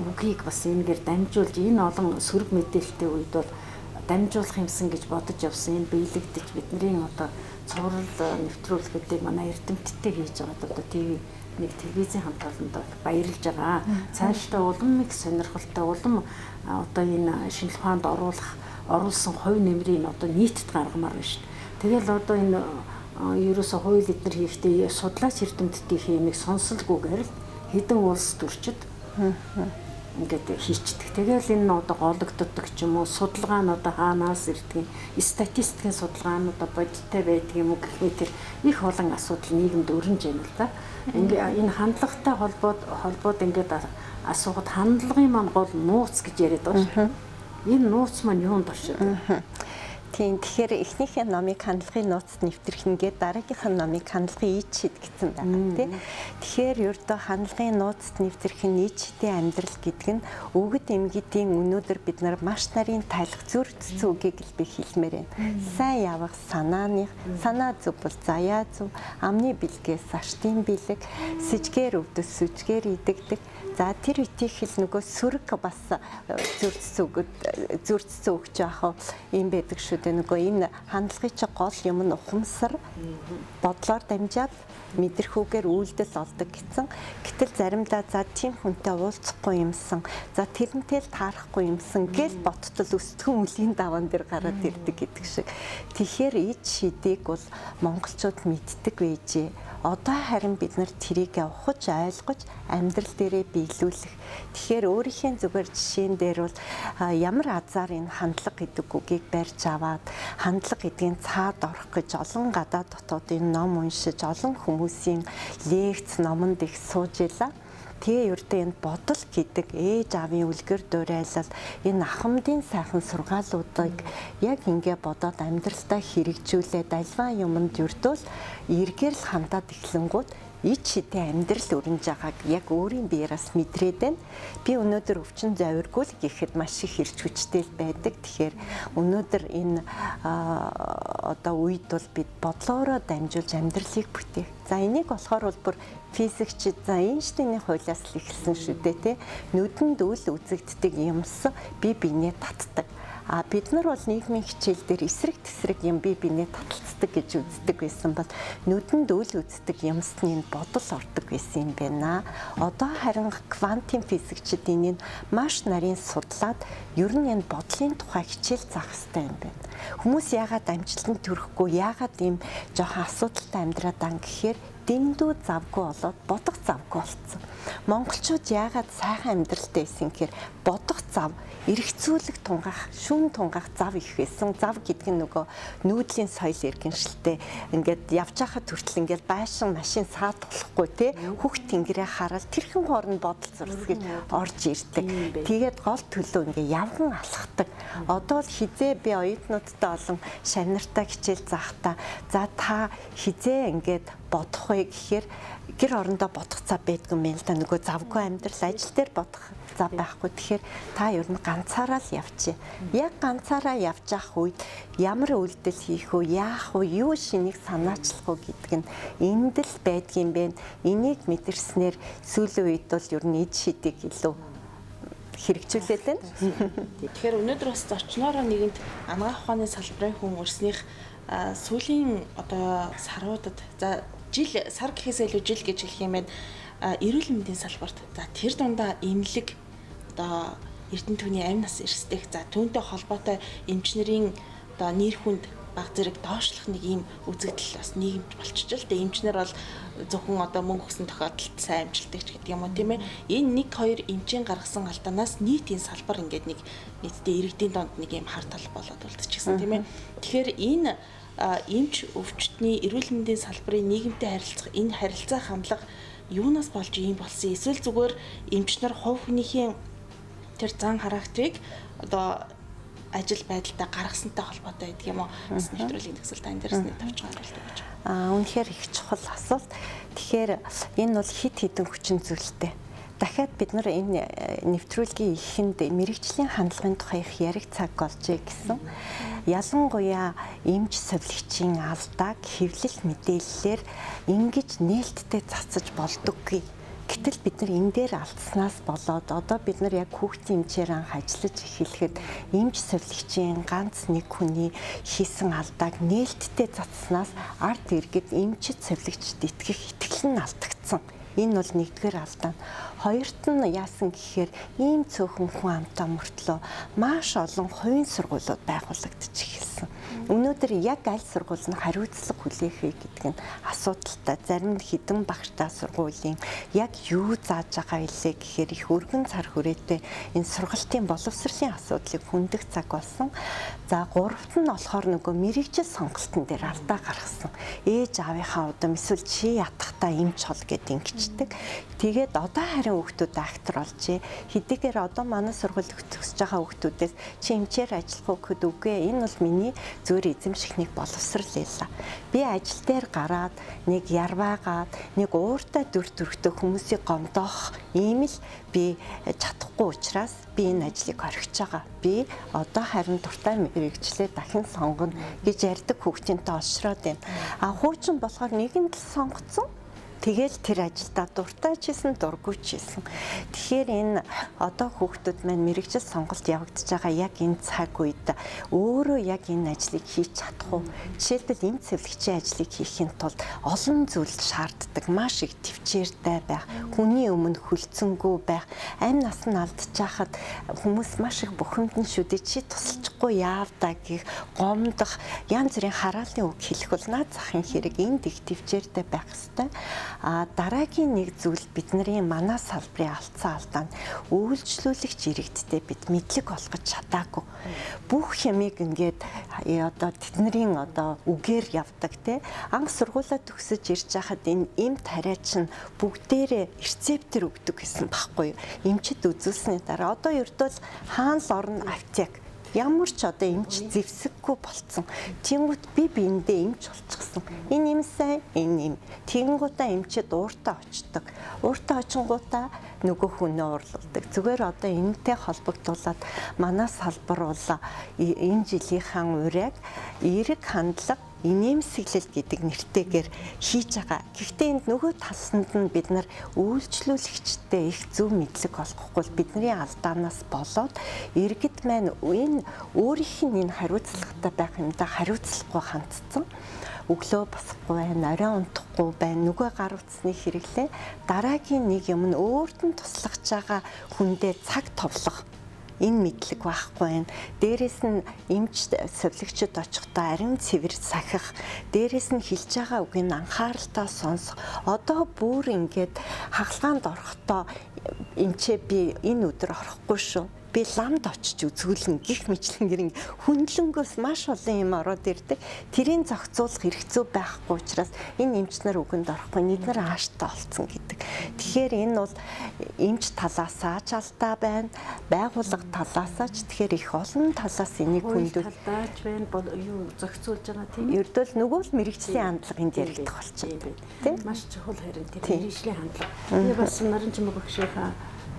үгийг бас энэгээр дамжуулж энэ олон сөрөг мэдээлэлтэй үед бол дамжуулах юмсан гэж бодож явсан. Энэ биелэгдэж бидний одоо цуврал нэвтрүүлгүүдийг манай эрдэмтдтэй хийж байгаа одоо ТV1 телевизийн хамт олонд баярлж байгаа. Цаашдаа улам их сонирхолтой улам одоо энэ шинжлэх ухаанд оруулсан хувь нэмрийг одоо нийтэд гаргамаар байна шүү дээ. Тэгэл одоо энэ ерөөсөө хууль эднэр хийхдээ судлаач эрдэмтдийн хэмиг сонсолгүйгээр л хэдэн улс төрчид ингээд хийчдэг. Тэгэл энэ одоо гологддог ч юм уу судалгаа нь одоо хаанаас ирдэг, статистикийн судалгаанууд бодиттой байдаг юм уу гэх мэт их олон асуудал нийгэмд өрнөж байна л да. Ингээ энэ хандлагатай холбоод ингээд асуугаад хандлагын маань гол нууц гэж яриад байгаа шүү. Энэ нууц маань юунд оршиж байна? Тийм тэгэхээр эхнийхээ номыг хандлагын нууцд нэвтрэх нэгээд дараагийнх нь номыг хандлагын ид шид гэсэн байна тийм. Тэгэхээр ердөө хандлагын нууцд нэвтрэх нь ид шидийн амьдрал гэдэг нь өгд эмгидийн өнөөдөр бид нар маш нарийн тайлх зүрх зүгийг л би хэлмээр байна. Сайн явах санаа зүв бол заяа зүв, амны бэлгээс аштын бэлэг, сэжгээр өвдөс сүжгээр идэгдэг. За тэр үтих хэл нөгөө сүрэг бас зүрцсэн өгч яах юм байдаг шүү дээ. Нөгөө энэ хандлагын чи гол юм нь ухамсар бодлоор дамжаад мэдрэхүүгээр үйлдэл олдог гэсэн. Гэтэл заримдаа за тийм хүнтэй уулзахгүй юмсан. За тэрнтэй л таарахгүй юмсан гэл боттол өсдгөн үлийн даваан дээр гараад ирдэг гэдэг шиг. Тэгэхээр ид шидийг бол монголчууд мэддэг байжээ. Одоо харин бид нар тэрийг ухаж ойлгож амьдрал дээрээ биелүүлэх. Тэгэхээр өөрийнхөө зүгээр жишээн дээр бол ямар азар энэ хандлага гэдэг үгийг барьж аваад хандлага гэдгийг цаад орох гэж олон гадаад дотоодын ном уншиж олон хүмүүсийн лекц номонд их сууж илаа. Тэгээ ердөө энэ бодол гэдэг ээж аавын үлгэр дуурайлал энэ ахмадын сайхан сургаалуудыг яг ингээ бодоод амьдралдаа хэрэгжүүлээд альва юмд ердөө л эргээр л хандаад эхлэнгууд ич хитэ амьдрал өрнөж байгааг яг өөрийн биеэс мэдрээд байна. Би өнөөдөр өвчин завиргүй л гэхэд маш их хэрч хүчтэй байдаг. Тэгэхээр өнөөдөр энэ одоо үед бол бид бодлоороо дамжуулж амьдралыг бүтээх. За энийг болохоор бол бүр физикч за Эйнштейний хуулиас л эхэлсэн шүү дээ тий. Нүдэнд үл үзэгддэг юмс бие биенээ татдаг. А бид нар бол нийгмийн хичээл дээр эсрэг тесрэг юм бие биенээ таталцдаг гэж үздэг байсан бол нүдэнд үл үздэг юмсны бодол ордог байсан юм байна. Одоо харин квантын физикчид энийг маш нарийн судлаад ер нь энэ бодлын тухай хичээл заах хэрэгтэй юм байна. Хүмүүс яагаад амжилтанд хүрэхгүй, яагаад ийм жоохон асуудалтай амьдраад ан гэхээр дэндүү завгүй болоод бодох завгүй болсон. Монголчууд яагаад сайхан амьдралтай байсан гэхээр бодох зав, эргэцүүлэг тунгаах, шүүн тунгаах зав их байсан. Зав гэдэг нь нөгөө нүүдлийн соёл иргэншилтэй. Ингээд явж байхад хүртэл ингээд байшин машин саатуулахгүй те хүүхд тэнгэрээ хараад тэрхэн хооронд бодол зурсгий орж ирдэг. Тэгээд гол төлөө ингээд явган алхдаг. Одоо л хизээ би оюутнуудтай олон шавнартаа хичээл заахтаа за та хизээ ингээд бодох вэ гэхээр гэр орондоо бодох зав байдгүй юм л да. Нөгөө завгүй амьдрал ажил дээр бодох зав байхгүй. Тэгэхээр та ер нь ганцаараа л явчих. Яг ганцаараа явж явах үед ямар үйлдэл хийх вэ, яах вэ, юу шинийг санаачлах вэ гэдэг нь энд л байдгийм бэ. Энийг мэдэрснээр сүүлийн үед бол ер нь эд шидийг илүү хэрэгжүүлээд байна. Тэгэхээр өнөөдөр бас зочноороо нэгэнд анагаах ухааны салбарын хүн өрснийх сүүлийн одоо саруудад за жил сар гэхээс илүү жил гэж хэлэх юм байна. Эрүүл мэндийн салбарт за тэр дундаа эмнэлэг одоо эрдэнэ төвний амь нас эрсдэх за түүнтэй холбоотой эмчнэрийн одоо нэр хүнд баг зэрэг доошлох нэг ийм үзэгдэл бас нийгэмд болчихжээ л дээ. Эмчнэр бол зөвхөн одоо мөнгө өгсөн тохиолдолд сайн амжилтдаг гэдэг юм уу тийм ээ. Энэ 1-2 эмчийн гаргасан алдаанаас нийтийн салбар ингээд нэг нийтдээ иргэдийн донд нэг ийм хар тал болоод үлдчихсэн тийм ээ. Тэгэхээр энэ эмч өвчтний эрүүл мэндийн салбарын нийгэмтэй харилцах энэ харилцаа хамлага юунаас болж ийм болсон? Эсвэл зүгээр эмчнэр хувь хүнийхээ тэр зан характерыг одоо ажил байдалтай гаргасантай холбоотой гэдэг юм уу? Бас нэвтрүүлгийн төгсөлд энэ дээрс нэг тавьж байгаа юм байна. Үнэхээр их чухал асуулт. Тэгэхээр энэ бол хид хідэн хүчин зүйлтэй. Дахиад бид нар энэ нэвтрүүлгийн эхэнд мэрэгжлийн хандлагын тухай их ярих цаг олжээ гэсэн. Ялангуяа эмч совилгчийн алдааг хэвлэл мэдээллээр ингэж нээлттэй цацаж болдоггүй. Гэтэл бид нар энэ дээр алдснаас болоод одоо бид нар яг хүүхдийн эмчээр анх ажиллаж эхлэхэд эмч совилгчийн ганц нэг хүний хийсэн алдааг нээлттэй цацснаас ард иргэд эмчит совилгчд итгэх итгэл нь алдагдсан. Энэ бол нэгдүгээр алдаа. Хоёрт нь яасан гэхээр ийм цөөхөн хүн амтаа мөртлөө маш олон хувийн сургуулиуд байгуулагдаж эхэлсэн. Өнөөдөр яг аль сургууль нь хариуцлага хүлээх вэ гэдэг нь асуудалтай. Зарим нь хідэн багштай сургуулийн яг юу зааж байгаа илээ гэхээр их өргөн цар хүрээтэй энэ сургалтын боловсролын асуудлыг хүндэх цаг болсон. За гуравт нь болохоор нөгөө мэрэгжил сонголтын дээр алдаа гаргасан. Ээж аавынхаа удам эсвэл чи ятгахтаа эмч хол гэдэг ингэждэг. Тэгээд одоо харин хүүхдүүд актер болжээ. Хэдийгээр одоо манай сургуульд төгсөж байгаа хүүхдүүдээс чи эмчээр ажиллах уу гэхэд үгүй. Энэ бол миний зөөр эзэмших нэг боловсрал байлаа. Би ажил дээр гараад нэг ярваагаад нэг ууртай дүр төрхтэй хүмүүсийг гомдоох ийм л би чадахгүй учраас би энэ ажлыг орхиж байгаа. Би одоо харин дуртай мэрэгчлээ дахин сонгоно гэж ярьдаг хүүхдэнтэй олшроод байна. Хуучин болохоор нэгэнд л сонгоцсон. Тэгэл тэр ажилдаа дуртай ч хийсэн, дургүй ч хийсэн. Тэгэхээр энэ одоо хүүхдүүд маань мэрэгжил сонголт явагдаж байгаа яг энэ цаг үед өөрөө яг энэ ажлыг хийж чадах уу? Жишээлбэл эмч совилгчийн ажлыг хийхин тулд олон зүйл шаарддаг. Маш их төвчээртэй байх, хүний өмнө хүлцэнгүй байх, амь нас нь алдчихад хүмүүс маш их бухимдан шүдэ чи тусалчихгүй яавдаа гэх гомдох янз бүрийн хараалын үг хэлэх бол наад захын хэрэг энд их төвчээртэй байх хэвээр. Дараагийн нэг зүйл бидний манай салбарын алдсан алдаа нь үйлчлүүлэгч иргэдтэй бид мэдлэг олгож чадаагүй. Бүх юмыг ингээд одоо тэдний одоо үгээр явдаг те. Анх сургуулаа төгсөж ирж байхад энэ эм тариа чинь бүгдээрээ рецептэр өгдөг гэсэн баггүй юу. Эмчд үзүүлсний дараа одоо ердөө хаан л орно аптек. Ямар ч одоо эмч зэвсэггүй болцсон. Тэнгүүт би биендээ эмч болчихсон. Энэ юм сайн, энэ юм. Тэнгүүтээ эмчэд ууртаа очдог. Ууртаа очингуудаа нөгөө хүнээ уурлуулдаг. Зүгээр одоо энэтэй холбогдуулаад манай салбар бол энэ жилийнхаа ураг эерэг хандлага инээмсэглэл гэдэг нэртэйгээр хийж байгаа. Гэхдээ энд нөгөө талсанд нь бид нар үйлчлүүлэгчтэй их зөв мэдлэг олгохгүй бидний алдаанаас болоод иргэд маань энэ өөрийнх нь энэ хариуцлагатай байх юмдаа хариуцлахгүй хандсан. Өглөө босохгүй байна, орой унтахгүй байна, нөгөө гар утасны хэрэглээ дараагийн нэг юм нь өөрт нь туслаж байгаа хүндээ цаг товлох энэ мэдлэг байхгүй байна. Дээрээс нь эмч совлогчд очихдоо ариун цэвэр сахих, дээрээс нь хэлж байгаа үгийг анхааралтай сонсох. Одоо бүр ингээд хагалгаанд орохдоо эмчээ би энэ өдөр орохгүй шүү. Би ламд очиж үзүүлнэ гих мэтлэнгэр хүндлэнгөөс маш олон юм ороод ирдэг. Тэрийг зохицуулах хэрэгцүү байхгүй учраас энэ эмч нар үгэнд орохгүй бид нар ааштай олцсон гэдэг. Тэгэхээр энэ бол эмч талаасаа ч алдаа байна, байгууллага талаасаа ч тэгэхээр их олон талаас энийг хүндүүл талдаач байна, юу зохицуулж байгаа тийм. Ердөө нөгөө л мэрэгжлийн хандлага энд яригдах болчихсон тийм. Маш чухал харин тийм мэрэгжлийн хандлага. Би бас Наранчмаг багшийнхаа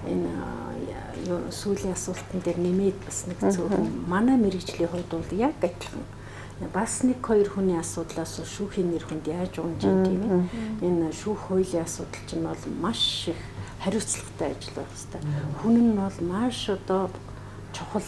энэ сүүлийн асуултан дээр нэмээд бас нэг зөвхөн манай мэрэгжлийн хувьд бол яг адилхан. Бас нэг хоёр хүний асуудлаас шүүхийн нэр хүнд яаж унж тийм ээ. Энэ шүүх хуулийн асуудал чинь бол маш их хариуцлагатай ажил байх хэрэгтэй. Хүн нь бол маш одоо чухал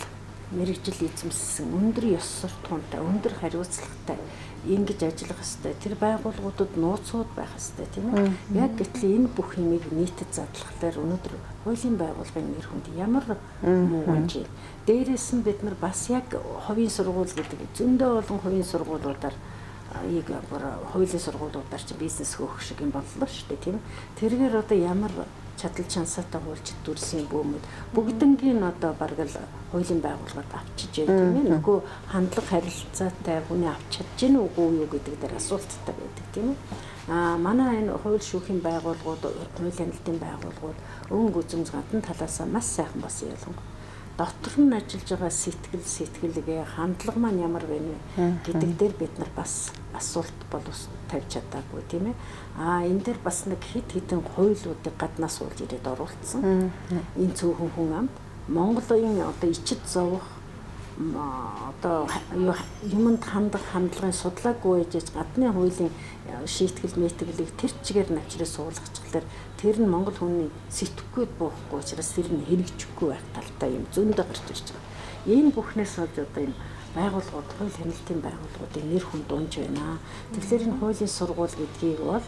мэрэгжил эзэмссэн, өндөр ёс суртахуунтай, өндөр хариуцлагатай ингэж ажиллах хэрэгтэй. Тэр байгууллагуудад нууцуд байх хэрэгтэй тийм ээ. Яг гэтэл энэ бүх юмыг нийтэд задлахлаар өнөөдөр хуулийн байгууллагын нэр хүнд ямар муугч. Дээрээс нь бид нар бас яг хувийн сургууль гэдэг зөндөө олон хувийн сургуулиудаар хуулийн сургуулиудаар чи бизнес хөөх шиг юм боллоо шүү дээ тийм ээ. Тэргээр одоо ямар чадал чансаатай хуульч дүрсийн бөөмөд бүгднгийн одоо бараг л хуулийн байгууллагад авчиж яа тийм ээ. Нөгөө хандлага харилцаатай хүний авч чадж гэнэ үгүй юу гэдэг дээр асуулттай байдаг тийм ээ. Манай энэ хууль шүүхийн байгууллагууд, хуулийн хяналтын байгууллагууд өнгө үзэмж гадна талаасаа маш сайхан бас ялангуяа дотор нь ажиллаж байгаа сэтгэлгээ хандлага маань ямар байна вэ гэдэг дээр бид нар бас асуулт боловс тавьж чадаагүй тийм ээ. Энэ дээр бас нэг хэд хэдэн хуулиудыг гаднаас уулж ирээд оруулсан. Энэ цөөхөн хүн амд Монголын одоо ичид зовох одоо юмд хандлагын судлаагүй ээжж гадны хуулийн шийтгэл мэтгэлийг тэр чигээр навчраа суулгачглаар тэр нь монгол хүний сэтгэхүйд буухгүй учраас тэр нь хэрэгжихгүй байх талтай юм зөндөө гарч ирж байгаа. Энэ бүхнээс болж одоо энэ байгууллагууд, хууль хяналтын байгууллагуудын нэр хүнд унж байна. Тэгэхээр энэ хуулийн сургууль гэдгийг бол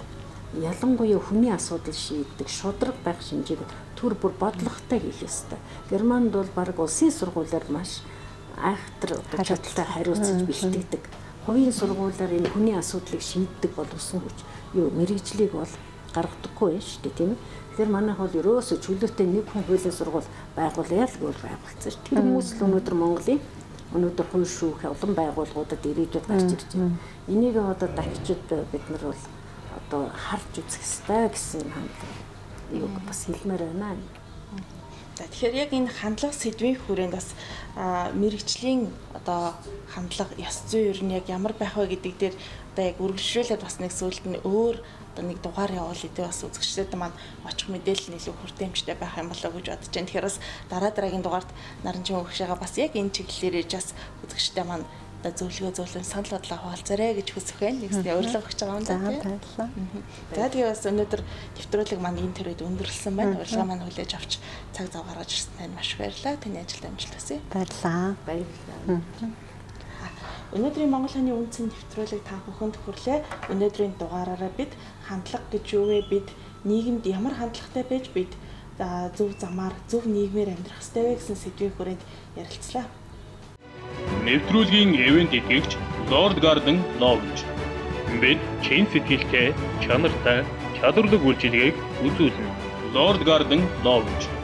ялангуяа хүний асуудал шийддэг шудраг байх шинжийг төр бүр бодлоготой хийх ёстой. Германд бол баг улсын сургуулиар маш айхтар чадaltaй хариуцж бэлтгэдэг. Хувийн сургуулиар энэ хүний асуудлыг шийддэг боловсон хүч юу мэрэгжлийг бол гаргадаггүй байна шүү дээ тийм ээ. Тэгэхээр манай хол ерөөсө чөлөөтэй нэг хүн хуулийн сургууль байгуулъя л гэж байгуулсан шүү. Тэр хүмүүс л өнөөдөр Монголын өнөөдөр хууль шүүх олон байгууллагуудад ирээдүйд гарч ирж байна. Энийг одоо дахичид бид нар бол одоо харж үзэх ёстой гэсэн хандлага юу бас хэлмээр байна. Тэгэхээр яг энэ хандлага сэдвийн хүрээнд бас мэрэгжлийн одоо хандлага ёс зүй ер нь яг ямар байх вэ гэдэг дээр одоо яг үргэлжлүүлээд бас нэг сүүлд нь өөр одоо нэг дугаар явуул идэ бас үзэгчдэд маань очих мэдээлэл нь илүү хүртээмжтэй байх юм болоо гэж бодож байна. Тэгэхээр бас дараагийн дугаард Наранчмаг багшаага бас яг энэ чиглэлээр ээж бас үзэгчдэд маань одоо зөвлөгөө зөвлөн санал бодлоо хуваалцаарай гэж хүсэх байна. Нэгсний урилга өгч байгаа юм да тийм. За тэгээ бас өнөөдөр нэвтрүүлэг маань энэ төрөйд өндөрлсөн байна. Урилга маань хүлээж авч цаг зав гаргаж ирсэн тань маш баярлалаа. Таны ажилд амжилт хүсье. Баярлалаа. Өнөөдрийн Монгол хааны үндсэн нэвтрүүлэг та бүхэнд хүрлээ. Өнөөдрийн дугаараараа бид хандлага гэж юу вэ? Бид нийгэмд ямар хандлагатай байж бид зөв замаар зөв нийгмээр амьдрах ёстой вэ гэсэн сэдвийн хүрээнд ярилцлаа. Нэвтрүүлгийн ивент итгэгч Lord Garden Lodge. Бид чин сэтгэлтэй, чанартай, чадварлаг үйлчилгээг үзүүлнэ. Lord Garden Lodge